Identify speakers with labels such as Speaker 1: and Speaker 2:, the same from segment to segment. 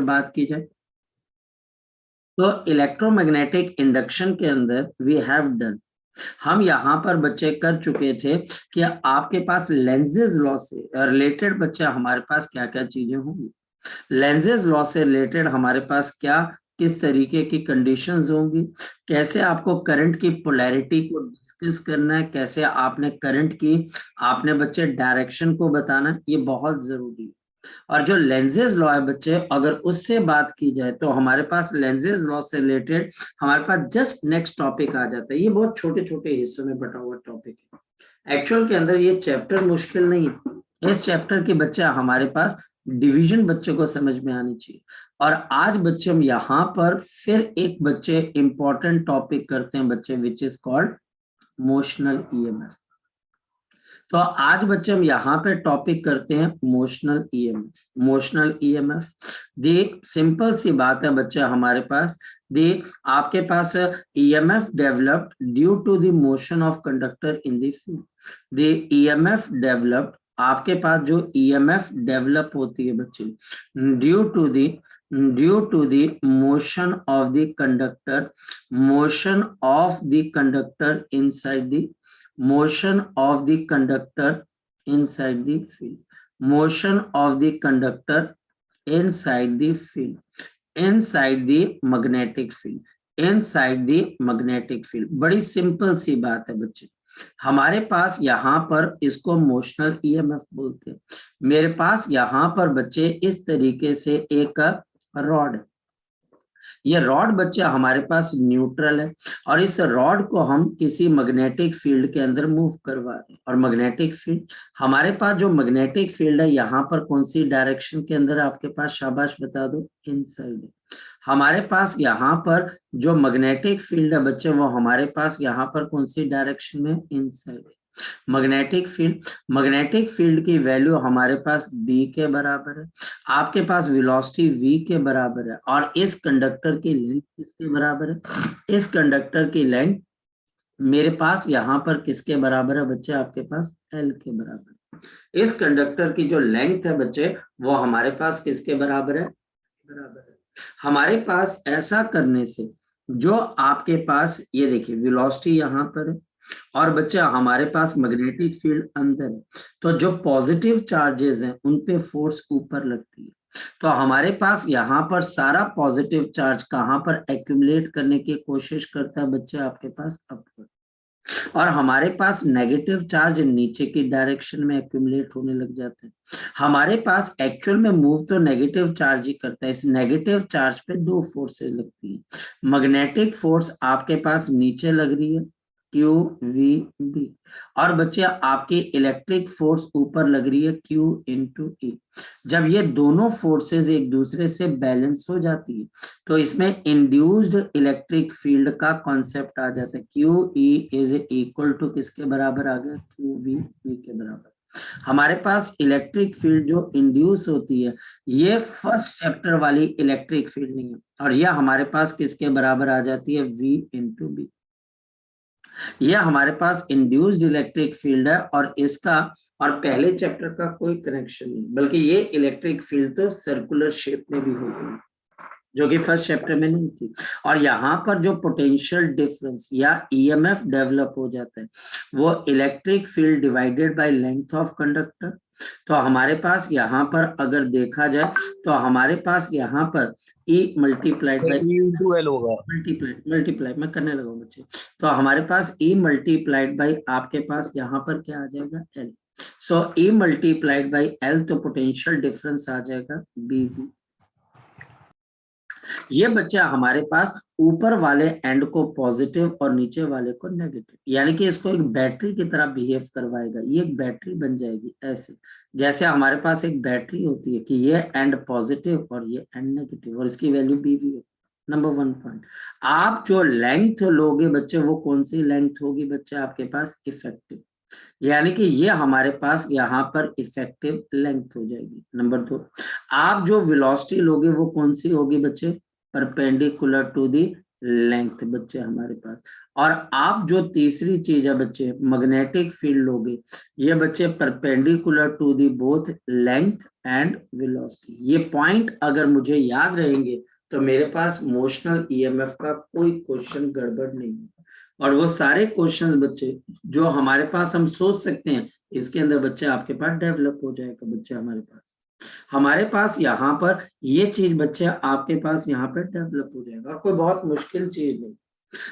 Speaker 1: बात की जाए तो इलेक्ट्रोमैग्नेटिक इंडक्शन के अंदर वी हैव डन, हम यहाँ पर बच्चे कर चुके थे कि आपके पास लेंजेज लॉ से रिलेटेड बच्चे हमारे पास क्या क्या चीजें होंगी, लेंजेज लॉ से रिलेटेड हमारे पास क्या किस तरीके की कंडीशंस होंगी, कैसे आपको करंट की पोलैरिटी को डिस्कस करना है, कैसे आपने करंट की आपने बच्चे डायरेक्शन को बताना, ये बहुत जरूरी है। और जो लेंजेज लॉ है बच्चे, अगर उससे बात की जाए तो हमारे पास लेंजेज लॉ से रिलेटेड हमारे पास जस्ट नेक्स्ट टॉपिक आ जाता है। ये बहुत छोटे छोटे हिस्सों में बटा हुआ टॉपिक है, एक्चुअल के अंदर ये चैप्टर मुश्किल नहीं है। इस चैप्टर के बच्चे हमारे पास डिवीजन बच्चे को समझ में आनी चाहिए। और आज बच्चे हम यहाँ पर फिर एक बच्चे इंपॉर्टेंट टॉपिक करते हैं बच्चे, which is called motional EMF. तो आज बच्चे हम यहाँ पे टॉपिक करते हैं मोशनल ईएमएफ। मोशनल ईएमएफ देख सिंपल सी बात है बच्चे, हमारे पास देख आपके पास EMF developed due to the motion of conductor in the field. The EMF developed, आपके पास जो ईएमएफ डेवलप होती है बच्चे due to the motion of the conductor, motion of the conductor inside the motion of the conductor inside the field, motion of the conductor inside the field, inside the magnetic field, inside the magnetic field। बड़ी simple सी बात है बच्चे, हमारे पास यहाँ पर इसको motional EMF बोलते हैं। मेरे पास यहाँ पर बच्चे इस तरीके से एक रॉड है, ये रॉड बच्चे हमारे पास न्यूट्रल है और इस रॉड को हम किसी मैग्नेटिक फील्ड के अंदर मूव करवा रहे हैं। और मैग्नेटिक फील्ड, हमारे पास जो मैग्नेटिक फील्ड है यहाँ पर कौन सी डायरेक्शन के अंदर आपके पास, शाबाश बता दो, इनसाइड है। हमारे पास यहाँ पर जो मैग्नेटिक फील्ड है बच्चे वो हमारे पास यहाँ पर कौन सी डायरेक्शन में, इनसाइड है। मैग्नेटिक फील्ड की वैल्यू हमारे पास B के बराबर है, आपके पास वेलोसिटी V के बराबर है, और इस कंडक्टर की लेंथ किसके बराबर है, इस कंडक्टर की लेंथ मेरे पास यहाँ पर किसके बराबर है बच्चे, आपके पास L के बराबर है। इस कंडक्टर की जो लेंथ है बच्चे वो हमारे पास किसके बराबर है, बराबर है। हमारे पास ऐसा करने से जो आपके पास ये देखिए वेलोसिटी यहाँ पर है और बच्चा हमारे पास मैग्नेटिक फील्ड अंदर है, तो जो पॉजिटिव चार्जेस हैं उन पे फोर्स ऊपर लगती है। तो हमारे पास यहाँ पर सारा पॉजिटिव चार्ज कहाँ पर एक्यूमुलेट करने की कोशिश करता है बच्चे, आपके पास अपवर्ड, और हमारे पास नेगेटिव चार्ज नीचे की डायरेक्शन में एक्यूमुलेट होने लग जाता है। हमारे पास एक्चुअल में मूव तो नेगेटिव चार्ज ही करता है, इस नेगेटिव चार्ज पे दो फोर्सेस लगती है। मैग्नेटिक फोर्स आपके पास नीचे लग रही है क्यू वी बी, और बच्चे आपकी इलेक्ट्रिक फोर्स ऊपर लग रही है क्यू इंटू ई। जब ये दोनों फोर्सेस एक दूसरे से बैलेंस हो जाती है तो इसमें इंड्यूस्ड इलेक्ट्रिक फील्ड का कॉन्सेप्ट आ जाता है। Q E is equal to किसके बराबर आ गया, क्यू वी बी के बराबर। हमारे पास इलेक्ट्रिक फील्ड जो इंड्यूस होती है ये फर्स्ट चैप्टर वाली इलेक्ट्रिक फील्ड नहीं है, और यह हमारे पास किसके बराबर आ जाती है, V इंटू बी। ये हमारे पास इंड्यूस्ड इलेक्ट्रिक फील्ड है और इसका और पहले चैप्टर का कोई कनेक्शन नहीं, बल्कि ये इलेक्ट्रिक फील्ड तो सर्कुलर शेप में भी होगी जो कि फर्स्ट चैप्टर में नहीं थी। और यहाँ पर जो पोटेंशियल डिफरेंस या ईएमएफ डेवलप हो जाता है वो electric field divided by length of conductor. तो हमारे पास यहाँ पर अगर देखा जाए तो हमारे पास यहाँ पर E मल्टीप्लाइड बाई
Speaker 2: L होगा,
Speaker 1: मल्टीप्लाई मैं करने लगा बच्चे। तो हमारे पास E मल्टीप्लाइड बाई आपके पास यहाँ पर क्या आ जाएगा, L। So E multiplied by L, तो पोटेंशियल डिफरेंस आ जाएगा BV। ये बच्चा हमारे पास ऊपर वाले एंड को पॉजिटिव और नीचे वाले को नेगेटिव, यानी कि इसको एक बैटरी की तरह बिहेव करवाएगा। ये एक बैटरी बन जाएगी ऐसे, जैसे हमारे पास एक बैटरी होती है कि ये एंड पॉजिटिव और ये एंड नेगेटिव, और इसकी वैल्यू BV है। नंबर 1 पॉइंट, आप जो लेंथ लोगे बच्चे वो कौन सी लेंथ होगी बच्चे, आपके पास इफेक्टिव, यानी कि ये हमारे पास यहाँ पर इफेक्टिव लेंथ हो जाएगी। नंबर 2, आप जो वेलोसिटी लोगे वो कौन सी होगी बच्चे, परपेंडिकुलर टू दी लेंथ बच्चे हमारे पास। और आप जो तीसरी चीज है बच्चे मैग्नेटिक फील्ड लोगे, ये बच्चे perpendicular to the both length and velocity. ये पॉइंट अगर मुझे याद रहेंगे तो मेरे पास मोशनल ईएमएफ का कोई क्वेश्चन गड़बड़ नहीं है। और वो सारे क्वेश्चंस बच्चे जो हमारे पास हम सोच सकते हैं, इसके अंदर बच्चे आपके पास डेवलप हो जाएगा। बच्चे हमारे पास यहाँ पर ये चीज बच्चे आपके पास यहाँ पर डेवलप हो जाएगा, और कोई बहुत मुश्किल चीज नहीं।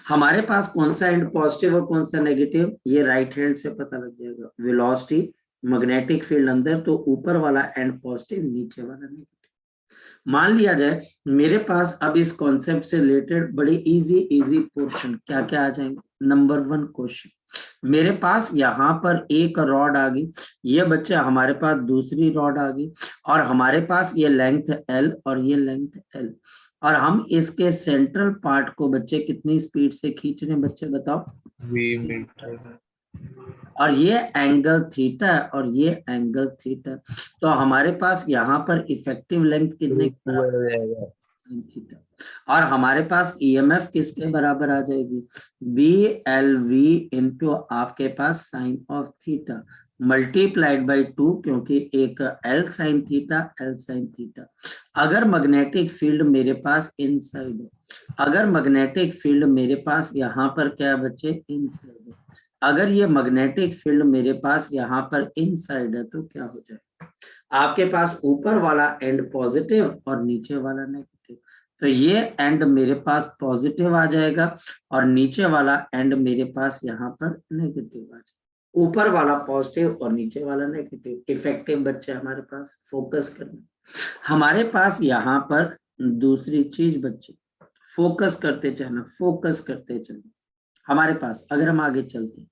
Speaker 1: हमारे पास कौन सा एंड पॉजिटिव और कौन सा नेगेटिव, ये राइट हैंड से पता लग जाएगा। वेलोसिटी, मैग्नेटिक फील्ड अंदर, तो ऊपर वाला एंड पॉजिटिव, नीचे वाला नेगेटिव। मान लिया जाए मेरे पास अब इस कॉन्सेप्ट से रिलेटेड बड़े इजी इजी पोर्शन क्या क्या आ जाएंगे। नंबर 1 क्वेश्चन, मेरे पास यहाँ पर एक रॉड आ गई, ये बच्चे हमारे पास दूसरी रॉड आ गई, और हमारे पास ये लेंथ L और ये लेंथ L, और हम इसके सेंट्रल पार्ट को बच्चे कितनी स्पीड से खींच रहे हैं बच्चे बताओ।
Speaker 2: v मीटर,
Speaker 1: और ये एंगल थीटा है और ये एंगल थीटा, तो हमारे पास यहाँ पर इफेक्टिव लेंथ कितने की बराबर
Speaker 2: हो जाएगा
Speaker 1: sin थीटा, और हमारे पास ईएमएफ किसके बराबर आ जाएगी, बी एल वी इंटू आपके पास sine of theta multiplied by 2, क्योंकि एक L sine theta, L sine theta. अगर मैग्नेटिक फील्ड मेरे पास इनसाइड है, अगर मैग्नेटिक फील्ड मेरे पास यहाँ पर क्या है बच्चे, इनसाइड है, अगर ये मैग्नेटिक फील्ड मेरे पास यहाँ पर इनसाइड है, तो क्या हो जाएगा, आपके पास ऊपर वाला एंड पॉजिटिव और नीचे वाला नेगेटिव, तो ये एंड मेरे पास पॉजिटिव आ जाएगा और नीचे वाला एंड मेरे पास यहाँ पर नेगेटिव आ जाएगा। ऊपर वाला पॉजिटिव और नीचे वाला नेगेटिव। इफेक्टिव बच्चे हमारे पास, फोकस करना। हमारे पास यहाँ पर दूसरी चीज बच्चे, फोकस करते चलना, फोकस करते चलना। हमारे पास अगर हम आगे चलते हैं,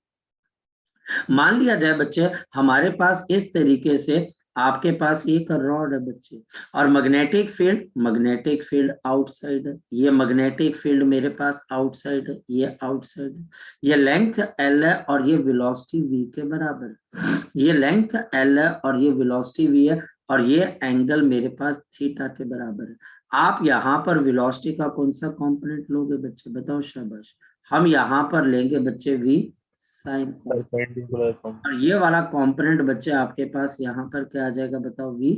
Speaker 1: मान लिया जाए बच्चे हमारे पास इस तरीके से आपके पास एक रॉड है बच्चे, और मैग्नेटिक फील्ड आउटसाइड है, ये मैग्नेटिक फील्ड मेरे पास आउटसाइड है, ये आउटसाइड है, ये लेंथ L है और ये वेलोसिटी v के बराबर है, ये लेंथ L है और ये वेलोसिटी v है, और ये एंगल मेरे पास थीटा के बराबर है। आप यहाँ पर वेलोसिटी का कौन सा कंपोनेंट लोगे बच्चे बताओ, शाबाश। हम यहाँ पर लेंगे बच्चे v साइन,
Speaker 2: परपेंडिकुलर
Speaker 1: और ये वाला कंपोनेंट बच्चे आपके पास यहाँ पर क्या आ जाएगा बताओ, v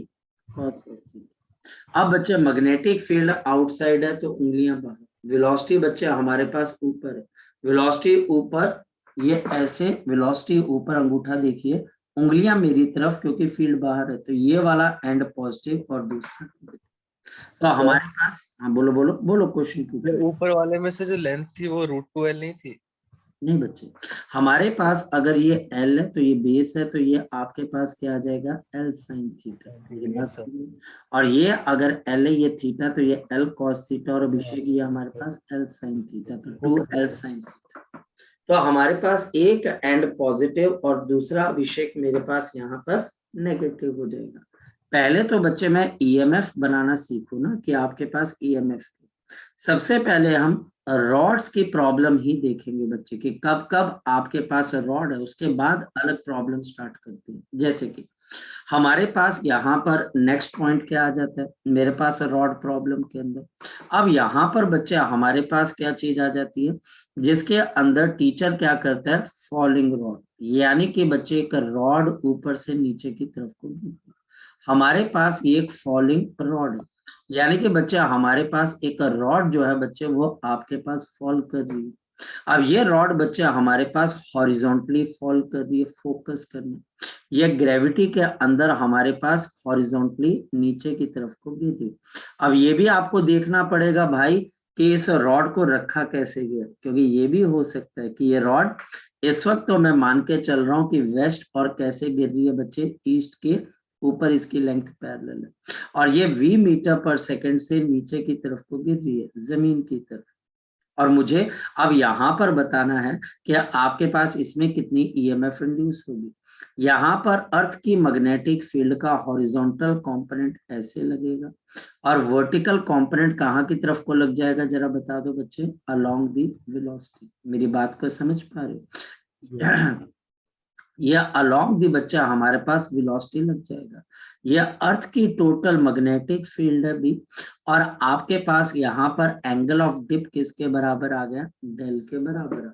Speaker 1: cos ऑफ थीटा। अब बच्चे मैग्नेटिक फील्ड आउटसाइड है तो उंगलियां बाहर, वेलोसिटी बच्चे हमारे पास ऊपर है, वेलोसिटी ऊपर, ये ऐसे वेलोसिटी ऊपर, अंगूठा देखिए, उंगलियां मेरी तरफ, क्योंकि फील्ड बाहर है, तो ये वाला एंड पॉजिटिव और दूसरा नेगेटिव। तो हमारे पास, हाँ बोलो बोलो बोलो, क्वेश्चन पूछो।
Speaker 2: ऊपर वाले में से जो लेंथ थी वो √2L नहीं थी?
Speaker 1: नहीं बच्चे, हमारे पास अगर ये L है तो ये बेस है, तो ये आपके पास क्या आ जाएगा, L साइन थीटा, मेरी बात सुनिए। और ये अगर L है, ये थीटा, तो ये L cos थीटा, और अभिषेक ये हमारे पास L साइन थीटा, तो 2L साइन थीटा। तो हमारे पास एक एंड पॉजिटिव और दूसरा अभिषेक मेरे पास यहाँ पर नेगेटिव हो जाएगा। पहले तो बच्चे मैं ईएमएफ बनाना सीखूं ना, कि आपके पास ईएमएफ, सबसे पहले हम रॉड्स की प्रॉब्लम ही देखेंगे बच्चे, कि कब कब आपके पास रॉड है, उसके बाद अलग प्रॉब्लम स्टार्ट करते हैं। जैसे कि हमारे पास यहाँ पर नेक्स्ट पॉइंट क्या आ जाता है, मेरे पास रॉड प्रॉब्लम के अंदर, अब यहाँ पर बच्चे हमारे पास क्या चीज आ जाती है, जिसके अंदर टीचर क्या करता है, फॉलिंग रॉड, यानी कि बच्चे एक रॉड ऊपर से नीचे की तरफ को गिरती है। हमारे पास ये एक फॉलिंग रॉड है, यानी कि बच्चे हमारे पास एक रॉड जो है बच्चे वो आपके पास फॉल कर रही है। अब ये रॉड बच्चे हमारे पास हॉरिजॉन्टली फॉल कर रही है, फोकस करना, ये ग्रेविटी के अंदर हमारे पास हॉरिजॉन्टली नीचे की तरफ को गिर रही। अब ये भी आपको देखना पड़ेगा भाई कि इस रॉड को रखा कैसे गया, क्योंकि ये भी हो सकता है कि ये रॉड इस वक्त तो मैं मान के चल रहा हूँ कि वेस्ट, और कैसे गिर रही है बच्चे, ईस्ट के ऊपर, इसकी लेंथ पैरेलल है, और ये v मीटर पर सेकंड से नीचे की तरफ को गिर रही है, जमीन की तरफ। और मुझे अब यहाँ पर बताना है कि आपके पास इसमें कितनी ईएमएफ इंड्यूस होगी। यहाँ पर अर्थ की मैग्नेटिक फील्ड का हॉरिजॉन्टल कंपोनेंट ऐसे लगेगा, और वर्टिकल कंपोनेंट कहाँ की तरफ को लग जाएगा, जरा बता दो बच्चे, अलोंग दी वेलोसिटी। मेरी बात को समझ पा रहे हो? ये अलोंग दी बच्चा हमारे पास वेलोसिटी लग जाएगा। ये अर्थ की टोटल मैग्नेटिक फील्ड है भी, और आपके पास यहाँ पर एंगल ऑफ डिप किसके बराबर आ गया, डेल के बराबर आ गया।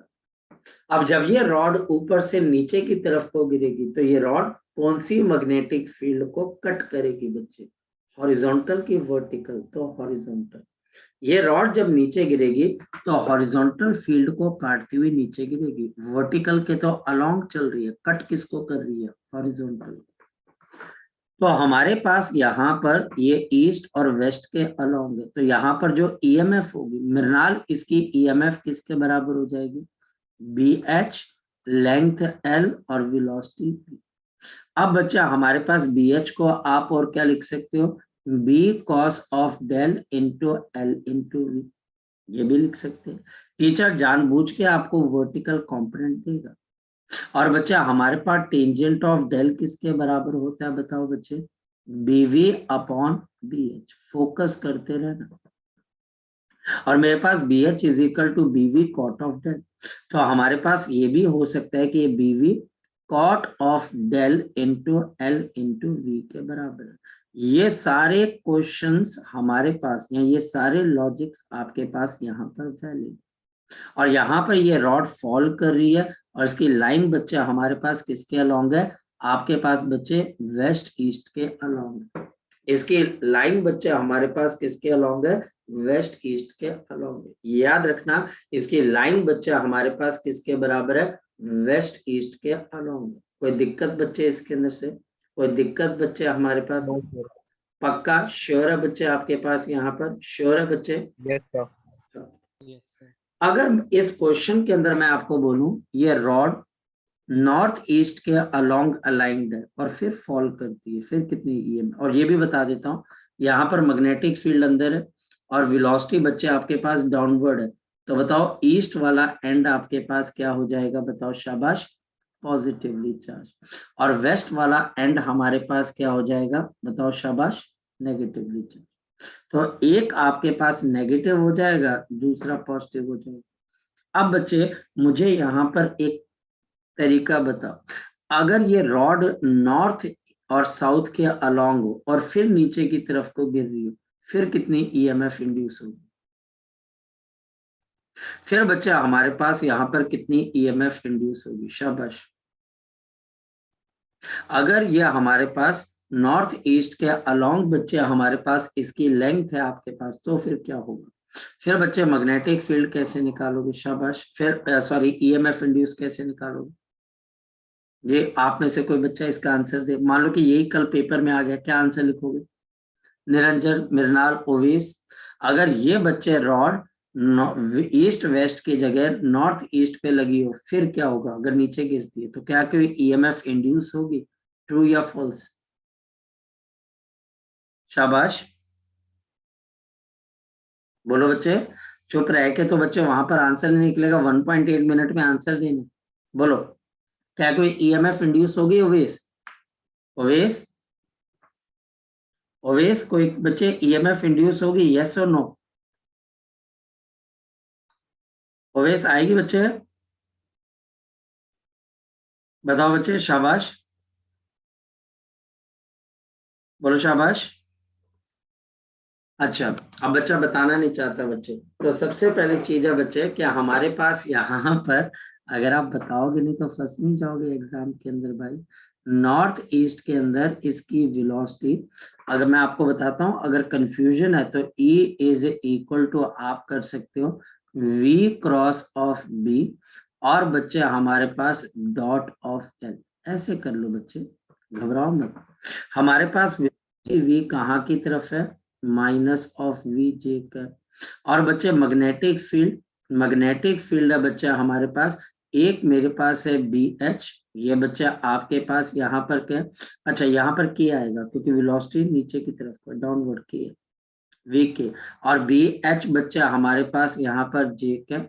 Speaker 1: अब जब ये रॉड ऊपर से नीचे की तरफ को गिरेगी तो ये रॉड कौन सी मैग्नेटिक फील्ड को कट करेगी बच्चे, हॉरिजॉन्टल की वर्टिकल, तो हॉरिजॉन्टल। ये रॉड जब नीचे गिरेगी तो हॉरिजॉन्टल फील्ड को काटती हुई नीचे गिरेगी, वर्टिकल के तो अलोंग चल रही है, कट किसको कर रही है, हॉरिजॉन्टल। तो हमारे पास यहाँ पर ये ईस्ट और वेस्ट के अलोंग है, तो यहाँ पर जो ईएमएफ होगी मृणाल, इसकी ईएमएफ किसके बराबर हो जाएगी, बी एच, लेंथ एल और वेलोसिटी v। अब बच्चा हमारे पास बी एच को आप और क्या लिख सकते हो, B cos of del into L into V, ये भी लिख सकते हैं। टीचर जानबूझ के आपको वर्टिकल कंपोनेंट देगा। और बच्चा हमारे पास टेंजेंट ऑफ डेल किसके बराबर होता है, बताओ बच्चे, बीवी अपॉन बी एच, फोकस करते रहना। और मेरे पास B H is equal to BV cot of del, तो हमारे पास ये भी हो सकता है कि ये BV cot of del into L into V के बराबर है। ये सारे क्वेश्चंस हमारे पास, या ये सारे लॉजिक्स आपके पास यहाँ पर वैलिड। और यहाँ पर ये रॉड फॉल कर रही है और इसकी लाइन बच्चे हमारे पास किसके अलोंग है, आपके पास बच्चे वेस्ट ईस्ट के अलोंग। इसकी लाइन बच्चे हमारे पास किसके अलोंग है, वेस्ट ईस्ट के अलोंग। याद रखना, इसकी लाइन बच्चे हमारे पास किसके बराबर है, वेस्ट ईस्ट के अलोंग। कोई दिक्कत बच्चे इसके अंदर से, कोई दिक्कत बच्चे हमारे पास,
Speaker 2: No, sir.
Speaker 1: पक्का श्योर है बच्चे आपके पास, यहाँ पर श्योर है बच्चे।
Speaker 2: Yes, sir.
Speaker 3: Yes, sir.
Speaker 1: अगर इस क्वेश्चन के अंदर मैं आपको बोलूं ये रॉड नॉर्थ ईस्ट के अलोंग अलाइंड है और फिर फॉल करती है, फिर कितनी ईएम, और ये भी बता देता हूँ, यहाँ पर मैग्नेटिक फील्ड अंदर है और वेलोसिटी बच्चे आपके पास डाउनवर्ड है, तो बताओ ईस्ट वाला एंड आपके पास क्या हो जाएगा, बताओ शाबाश, पॉजिटिवली चार्ज। और वेस्ट वाला एंड हमारे पास क्या हो जाएगा, बताओ शाबाश, नेगेटिवली चार्ज। तो एक आपके पास नेगेटिव हो जाएगा, दूसरा पॉजिटिव हो जाएगा। अब बच्चे मुझे यहाँ पर एक तरीका बताओ, अगर ये रॉड नॉर्थ और साउथ के अलोंग हो और फिर नीचे की तरफ को गिर रही हो, फिर कितनी ईएमएफ इंड्यूस होगी, फिर बच्चा हमारे पास यहाँ पर कितनी ईएमएफ इंड्यूस होगी, शाबाश। अगर ये हमारे पास नॉर्थ ईस्ट के अलोंग बच्चे हमारे पास इसकी लेंथ है आपके पास, तो फिर क्या होगा, फिर बच्चे मैग्नेटिक फील्ड कैसे निकालोगे, शाबाश, फिर सॉरी ईएमएफ इंड्यूस कैसे निकालोगे। ये आप में से कोई बच्चा इसका आंसर दे, मान लो कि यही कल पेपर में आ गया, क्या आंसर लिखोगे, निरंजन, मृणाल, ओवेश। अगर ये बच्चे रॉड ईस्ट वेस्ट की जगह नॉर्थ ईस्ट पे लगी हो, फिर क्या होगा, अगर नीचे गिरती है तो क्या कोई ईएमएफ इंड्यूस होगी, ट्रू या फॉल्स, शाबाश बोलो बच्चे। चुप रह के तो बच्चे वहां पर आंसर नहीं निकलेगा, 1.8 मिनट में आंसर देने, बोलो क्या कोई ईएमएफ इंड्यूस होगी, ओवेश, ओवेश, ओवेश, कोई बच्चे ईएमएफ इंड्यूस होगी, यस और नो, ओवेश आएगी बच्चे, बताओ बच्चे, शाबाश बोलो शाबाश। अच्छा, अब बच्चा बताना नहीं चाहता बच्चे, तो सबसे पहले चीज है बच्चे क्या हमारे पास यहाँ पर, अगर आप बताओगे नहीं तो फंस नहीं जाओगे एग्जाम के अंदर भाई। नॉर्थ ईस्ट के अंदर इसकी वेलोसिटी, अगर मैं आपको बताता हूँ, अगर कंफ्यूजन है तो E इज इक्वल टू आप कर सकते हो V क्रॉस ऑफ B, और बच्चे हमारे पास डॉट ऑफ L, ऐसे कर लो बच्चे, घबराओ मत। हमारे पास V कहाँ की तरफ है, माइनस ऑफ वी जे का। और बच्चे मैग्नेटिक फील्ड है बच्चा हमारे पास, एक मेरे पास है बी एच, ये बच्चा आपके पास यहाँ पर क्या, अच्छा यहाँ पर के आएगा क्योंकि वेलोसिटी नीचे की तरफ को डाउनवर्ड की है, वी के, और बी एच बच्चा हमारे पास यहाँ पर जे का,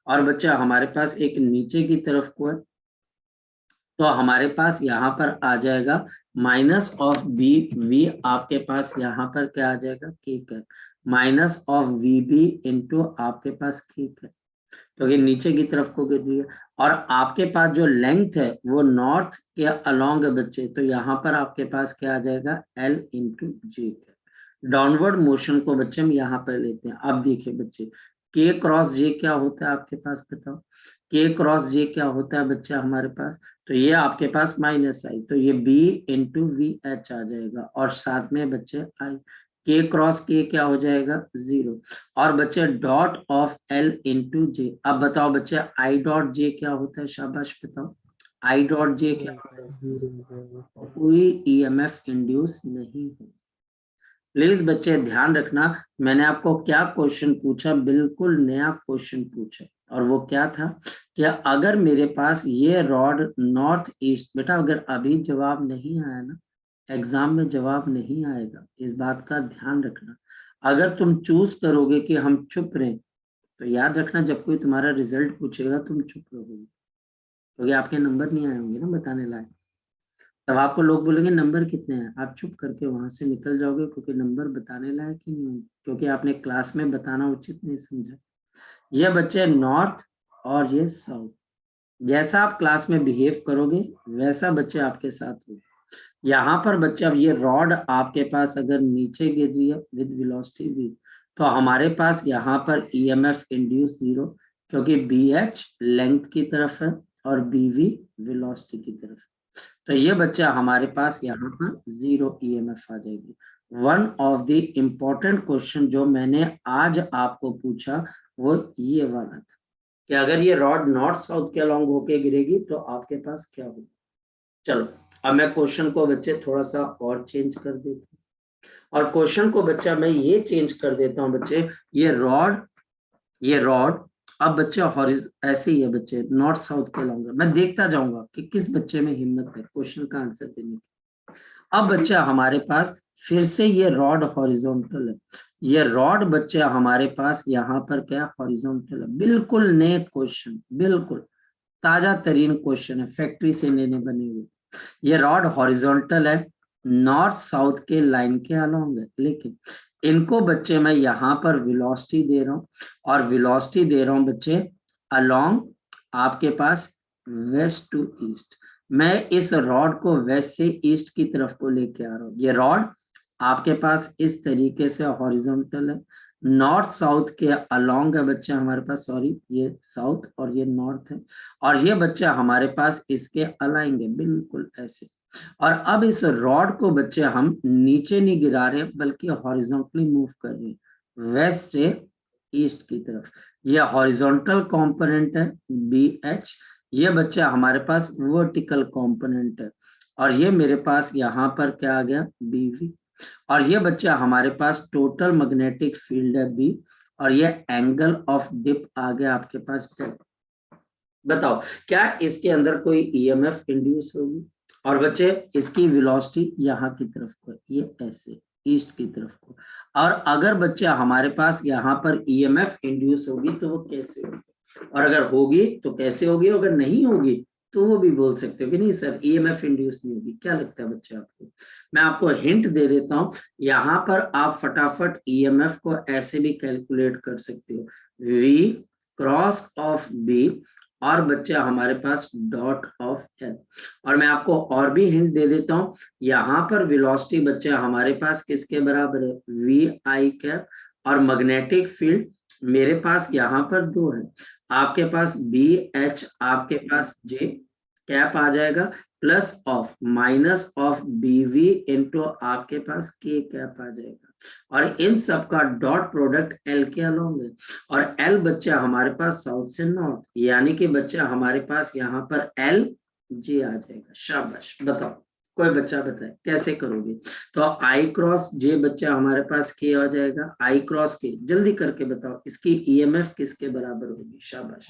Speaker 1: और बच्चा हमारे पास एक नीचे की तरफ को है, तो हमारे पास यहाँ पर आ जाएगा माइनस ऑफ बी वी, आपके पास यहाँ पर क्या आ जाएगा, K cap, minus of V B into आपके पास के कैप, तो ये नीचे की तरफ को गिर रही है। और आपके पास जो लेंथ है वो नॉर्थ के अलोंग है बच्चे, तो यहाँ पर आपके पास क्या आ जाएगा, एल इंटू जे कैप। डाउनवर्ड मोशन को बच्चे हम यहाँ पर लेते हैं। अब देखिए बच्चे, के क्रॉस जे क्या होता है आपके पास, बताओ के क्रॉस जे क्या होता है बच्चा हमारे पास, तो ये आपके पास माइनस आई, तो ये बी इंटू वी एच आ जाएगा, और साथ में बच्चे आई, के क्रॉस के क्या हो जाएगा 0, और बच्चे डॉट ऑफ एल इंटू जे। अब बताओ बच्चे आई डॉट जे क्या होता है, शाबाश बताओ, आई डॉट जे क्या होता है, कोई ईएमएफ इंड्यूस नहीं है। प्लीज बच्चे ध्यान रखना, मैंने आपको क्या क्वेश्चन पूछा, बिल्कुल नया क्वेश्चन पूछा, और वो क्या था कि अगर मेरे पास ये रॉड नॉर्थ ईस्ट, बेटा अगर अभी जवाब नहीं आया ना, एग्जाम में जवाब नहीं आएगा, इस बात का ध्यान रखना। अगर तुम चूज करोगे कि हम चुप रहें, तो याद रखना जब कोई तुम्हारा रिजल्ट पूछेगा तुम चुप रहोगे, क्योंकि आपके नंबर नहीं आए होंगे ना बताने लायक। तब आपको लोग बोलेंगे नंबर कितने हैं, आप चुप करके वहां से निकल जाओगे, क्योंकि नंबर बताने लायक ही नहीं होंगे, क्योंकि आपने क्लास में बताना उचित नहीं समझा। ये बच्चे नॉर्थ और ये साउथ, जैसा आप क्लास में बिहेव करोगे वैसा बच्चे आपके साथ होगा। यहाँ पर बच्चे, अब ये रॉड आपके पास अगर नीचे गिर रही है विद वेलोसिटी v, तो हमारे पास यहाँ पर ईएमएफ इंड्यूस 0, क्योंकि बी एच लेंथ की तरफ है और बी वी वेलोसिटी की तरफ है, तो ये बच्चा हमारे पास यहाँ पर 0 ईएमएफ आ जाएगी। One of the important question जो मैंने आज आपको पूछा वो ये वाला था कि अगर ये रॉड नॉर्थ साउथ के अलोंग होके गिरेगी तो आपके पास क्या होगा। चलो अब मैं क्वेश्चन को बच्चे थोड़ा सा और चेंज कर देता हूँ, और क्वेश्चन को बच्चा मैं ये चेंज कर देता हूँ बच्चे, ये रॉड अब बच्चे ऐसे ही है बच्चे नॉर्थ साउथ के अलोंग, मैं देखता जाऊंगा कि किस बच्चे में हिम्मत है क्वेश्चन का आंसर देने की। अब बच्चा हमारे पास फिर से ये रॉड हॉरिजॉन्टल है, ये रॉड बच्चा हमारे पास यहाँ पर क्या हॉरिजॉन्टल है, बिल्कुल नए क्वेश्चन, बिल्कुल ताजा तरीन क्वेश्चन है, फैक्ट्री से नए बने हुए। ये रॉड हॉरिजॉन्टल है, नॉर्थ साउथ के लाइन के अलोंग है, लेकिन इनको बच्चे मैं यहाँ पर वेलोसिटी दे रहा हूँ, और वेलोसिटी दे रहा हूँ बच्चे अलोंग आपके पास वेस्ट टू ईस्ट। मैं इस रॉड को वेस्ट से ईस्ट की तरफ को लेके आ रहा हूँ, ये रॉड आपके पास इस तरीके से हॉरिजॉन्टल है, नॉर्थ साउथ के अलोंग है बच्चे हमारे पास, सॉरी ये साउथ और ये नॉर्थ है, और ये बच्चे हमारे पास इसके अलाएंगे बिल्कुल ऐसे। और अब इस रॉड को बच्चे हम नीचे नहीं गिरा रहे बल्कि हॉरिजॉन्टली मूव कर रहे हैं वेस्ट से ईस्ट की तरफ। ये हॉरिजॉन्टल कंपोनेंट है बी एच, ये बच्चे हमारे पास वर्टिकल कंपोनेंट है, और ये मेरे पास यहाँ पर क्या आ गया बी वी, और ये बच्चा हमारे पास टोटल मैग्नेटिक फील्ड है बी, और ये एंगल ऑफ डिप आ गया आपके पास डेल्टा। बताओ क्या इसके अंदर कोई ईएमएफ इंड्यूस होगी, और बच्चे इसकी वेलोसिटी यहाँ की तरफ को, ये ऐसे ईस्ट की तरफ को, और अगर बच्चे हमारे पास यहाँ पर ईएमएफ इंड्यूस होगी तो वो कैसे होगी, और अगर होगी तो कैसे होगी, अगर नहीं होगी तो वो भी बोल सकते हो कि नहीं सर ईएमएफ इंड्यूस नहीं होगी। क्या लगता है बच्चे आपको, मैं आपको हिंट दे देता हूँ, यहाँ पर आप फटाफट ईएमएफ को ऐसे भी कैलकुलेट कर सकते हो, वी क्रॉस ऑफ बी, और बच्चे हमारे पास डॉट ऑफ एल। और मैं आपको और भी हिंट दे देता हूं, यहाँ पर वेलोसिटी बच्चे हमारे पास किसके बराबर है वी आई कैप, और मैग्नेटिक फील्ड मेरे पास यहाँ पर दो है, आपके पास बी एच, आपके पास जे कैप आ जाएगा, plus of minus of B V into आपके पास के कैप आ जाएगा, और इन सब का डॉट प्रोडक्ट एल के अलोंग है, और एल बच्चा हमारे पास साउथ से नॉर्थ, यानी कि बच्चा हमारे पास यहाँ पर एल जे आ जाएगा। शाबाश, बताओ कोई बच्चा बताए कैसे करोगे, तो आई क्रॉस जे बच्चा हमारे पास के आ जाएगा, आई क्रॉस के जल्दी करके बताओ इसकी ईएमएफ किसके बराबर होगी, शाबाश,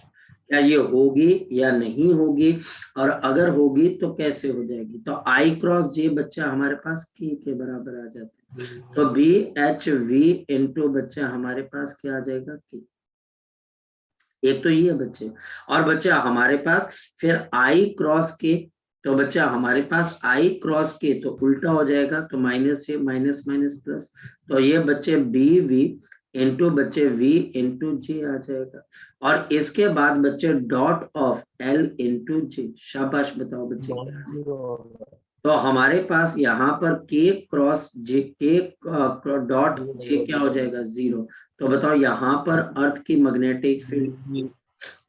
Speaker 1: क्या ये होगी या नहीं होगी, और अगर होगी तो कैसे हो जाएगी, तो आई क्रॉस जे बच्चा हमारे पास के बराबर आ जाता है, तो बी एच वी इंटू बच्चा हमारे पास क्या आ जाएगा के, एक तो ये बच्चे, और बच्चा हमारे पास फिर आई क्रॉस के, तो बच्चा हमारे पास आई क्रॉस के तो उल्टा हो जाएगा, तो माइनस ये माइनस माइनस प्लस, तो ये बच्चे बी वी इंटू बच्चे वी इंटू जे आ जाएगा, और इसके बाद बच्चे डॉट ऑफ एल इंटू जे। शाबाश, बताओ बच्चे क्या आ जाएगा? तो हमारे पास यहाँ पर के क्रॉस जे, के डॉट जे क्या हो जाएगा 0, तो बताओ यहाँ पर अर्थ की मैग्नेटिक फील्ड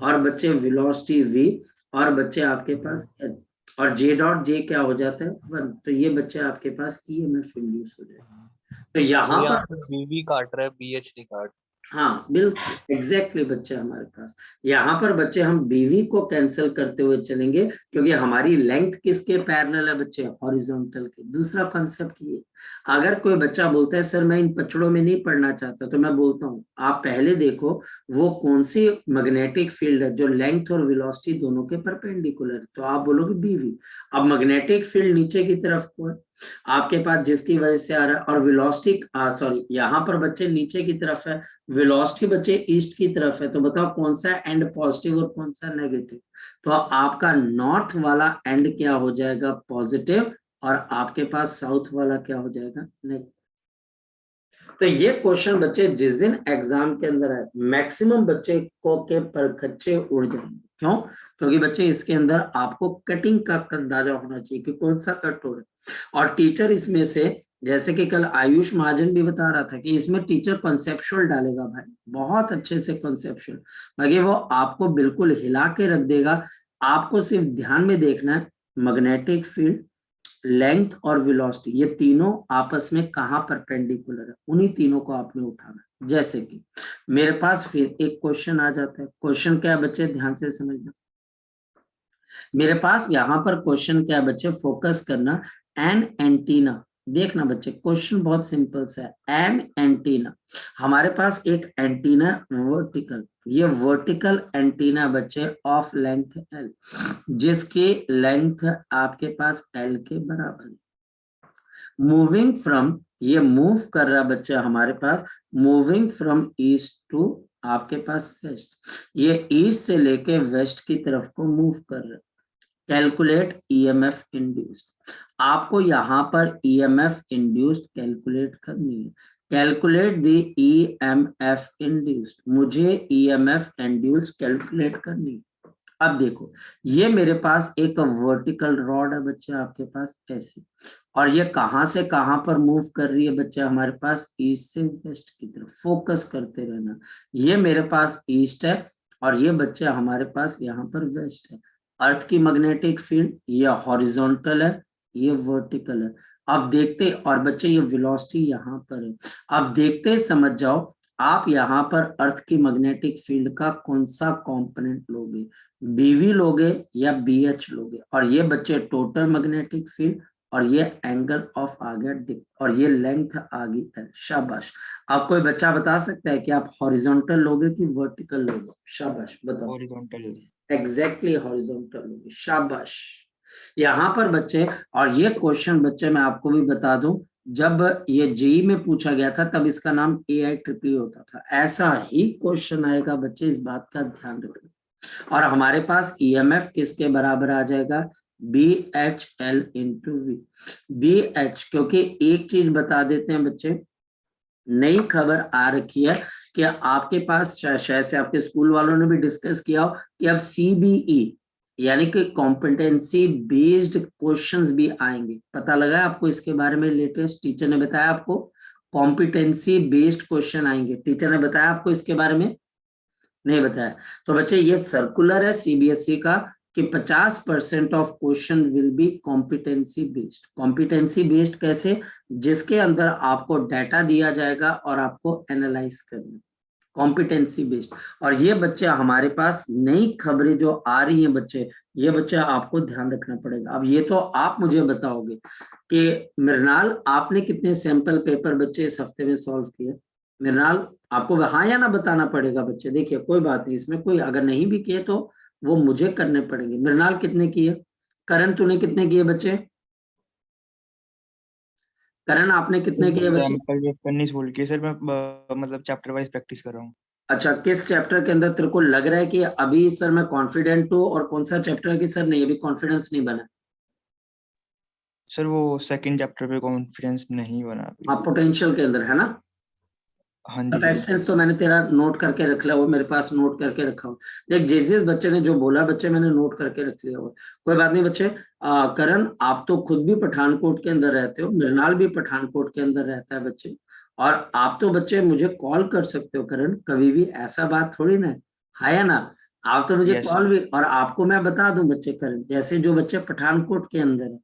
Speaker 1: और बच्चे वेलोसिटी v और बच्चे आपके पास L, और जे डॉट जे क्या हो जाता है 1, तो ये बच्चे आपके पास ईएमएफ इंड्यूस हो जाएगा। तो यहाँ
Speaker 2: यहाँ
Speaker 1: पर
Speaker 2: पे बीवी काट रहा है, बीएच नहीं काट।
Speaker 1: हाँ बिल्कुल एग्जैक्टली बच्चे हमारे पास यहाँ पर बच्चे हम बीवी को कैंसिल करते हुए चलेंगे क्योंकि हमारी लेंथ किसके पैरेलल है बच्चे, हॉरिजॉन्टल के। दूसरा कॉन्सेप्ट ये, अगर कोई बच्चा बोलता है सर मैं इन पचड़ों में नहीं पढ़ना चाहता, तो मैं बोलता हूँ आप पहले देखो वो कौन सी मैग्नेटिक फील्ड है जो लेंथ और वेलोसिटी दोनों के परपेंडिकुलर है, तो आप बोलोगे बीवी। अब मैग्नेटिक फील्ड नीचे की तरफ को है आपके पास जिसकी वजह से आ रहा है, और वेलोसिटी सॉरी यहाँ पर बच्चे नीचे की तरफ है, वेलोसिटी बच्चे ईस्ट की तरफ है, तो बताओ कौन सा एंड पॉजिटिव और कौन सा नेगेटिव। तो आपका नॉर्थ वाला एंड क्या हो जाएगा पॉजिटिव, और आपके पास साउथ वाला क्या हो जाएगा नेगेटिव। तो ये क्वेश्चन बच्चे जिस दिन एग्जाम के अंदर है मैक्सिमम बच्चे को के परखच्चे उड़ जाएंगे। क्यों? क्योंकि बच्चे इसके अंदर आपको कटिंग का अंदाजा होना चाहिए कि कौन सा कट हो रहा है। और टीचर इसमें से, जैसे कि कल आयुष महाजन भी बता रहा था कि इसमें टीचर कॉन्सेप्चुअल डालेगा भाई, बहुत अच्छे से कॉन्सेप्चुअल, बाकी वो आपको बिल्कुल हिला के रख देगा। आपको सिर्फ ध्यान में देखना है मैग्नेटिक फील्ड, लेंथ और वेलोसिटी ये तीनों आपस में कहाँ परपेंडिकुलर है, उन्हीं तीनों को आपने उठाना है। जैसे कि मेरे पास फिर एक क्वेश्चन आ जाता है, क्वेश्चन क्या है बच्चे ध्यान से समझना। मेरे पास यहाँ पर क्वेश्चन क्या है बच्चे, फोकस करना, एन एंटीना। देखना बच्चे क्वेश्चन बहुत सिंपल सा है, एन एंटीना। हमारे पास एक एंटीना वर्टिकल, ये वर्टिकल एंटीना बच्चे ऑफ लेंथ एल, जिसकी लेंथ आपके पास एल के बराबर है। मूविंग फ्रॉम, ये मूव कर रहा बच्चा हमारे पास, मूविंग फ्रॉम ईस्ट टू आपके पास वेस्ट, ये ईस्ट से लेके वेस्ट की तरफ को मूव कर रहा है। कैलकुलेट ईएमएफ इंड्यूस्ड, आपको यहाँ पर ईएमएफ इंड्यूस्ड कैलकुलेट करनी है। कैलकुलेट द ईएमएफ इंड्यूस्ड, मुझे ईएमएफ इंड्यूस्ड कैलकुलेट करनी है। अब देखो ये मेरे पास एक वर्टिकल रॉड है बच्चे आपके पास ऐसे, और ये कहां से कहां पर मूव कर रही है बच्चे हमारे पास, ईस्ट से वेस्ट की तरफ। फोकस करते रहना, ये मेरे पास ईस्ट है और ये बच्चे हमारे पास यहाँ पर वेस्ट है। अर्थ की मैग्नेटिक फील्ड ये हॉरिजॉन्टल है, ये वर्टिकल है। अब देखते, और बच्चे ये वेलोसिटी यहाँ पर है। अब देखते समझ जाओ आप यहाँ पर अर्थ की मैग्नेटिक फील्ड का कौन सा कंपोनेंट लोगे, बीवी लोगे या बीएच लोगे। और ये बच्चे टोटल मैग्नेटिक फील्ड, और ये एंगल ऑफ आ गया और ये लेंथ आ गई एल। शाबाश। अब कोई बच्चा बता सकता है कि आप हॉरिजॉन्टल लोगे कि वर्टिकल लोगे? शाबाश बताओ।
Speaker 3: हॉरिजॉन्टल।
Speaker 1: एग्जैक्टली हॉरिजॉन्टल लोगे, शाबाश। यहाँ पर बच्चे, और ये क्वेश्चन बच्चे मैं आपको भी बता दूं, जब ये जेई में पूछा गया था तब इसका नाम AI ट्रिपल होता था। ऐसा ही क्वेश्चन आएगा बच्चे, इस बात का ध्यान रखना। और हमारे पास ईएमएफ किसके बराबर आ जाएगा, B H L into V. B H, क्योंकि एक चीज बता देते हैं बच्चे, नई खबर आ रखी है कि आपके पास शायद से आपके स्कूल वालों ने भी डिस्कस किया हो कि अब सीबीई यानी कि कॉम्पिटेंसी बेस्ड क्वेश्चंस भी आएंगे। पता लगा आपको इसके बारे में? लेटेस्ट टीचर ने बताया आपको कॉम्पिटेंसी बेस्ड क्वेश्चन आएंगे। टीचर ने बताया आपको इसके बारे में? नहीं बताया। तो बच्चे ये सर्कुलर है सीबीएसई का कि 50% of question will be competency based. Competency based कैसे? जिसके अंदर आपको डाटा दिया जाएगा और आपको एनालाइज करना, कॉम्पिटेंसी बेस्ड। और ये बच्चे हमारे पास नई खबरें जो आ रही हैं बच्चे, ये बच्चे आपको ध्यान रखना पड़ेगा। अब ये तो आप मुझे बताओगे कि मृणाल आपने कितने सैंपल पेपर बच्चे इस हफ्ते में सॉल्व किए? मृणाल आपको हाँ या ना बताना पड़ेगा बच्चे। देखिए कोई बात नहीं, इसमें कोई अगर नहीं भी किए तो वो मुझे करने पड़ेंगे। मृणाल कितने किए? करण तूने कितने किए बच्चे? करण आपने कितने किए बच्चे?
Speaker 3: सैंपल पेपर नहीं सोल्व किए सर, मैं मतलब चैप्टर वाइज प्रैक्टिस कर रहा हूँ।
Speaker 1: अच्छा, किस चैप्टर के अंदर तेरे को लग रहा है कि अभी सर मैं कॉन्फिडेंट हूँ, और कौन सा चैप्टर है कि सर नहीं अभी कॉन्फिडेंस नहीं बना?
Speaker 3: सर वो सेकंड चैप्टर पे कॉन्फिडेंस नहीं बना अभी।
Speaker 1: हाँ पोटेंशियल के अंदर है ना?
Speaker 3: हाँ जी सर।
Speaker 1: कैपेसिटेंस तो मैंने तेरा नोट करके रख लिया, वो मेरे पास नोट करके रखा हो। देख जिस बच्चे ने जो बोला बच्चे मैंने नोट करके रख लिया हो। कोई बात नहीं बच्चे। करण आप तो खुद भी पठानकोट के अंदर रहते हो, मृणाल भी पठानकोट के अंदर रहता है बच्चे, और आप तो बच्चे मुझे कॉल कर सकते हो करण, कभी भी ऐसा बात थोड़ी ना है या ना। आप तो मुझे
Speaker 3: Yes,
Speaker 1: कॉल भी, और आपको मैं बता दूं बच्चे करण, जैसे जो बच्चे पठानकोट के अंदर है,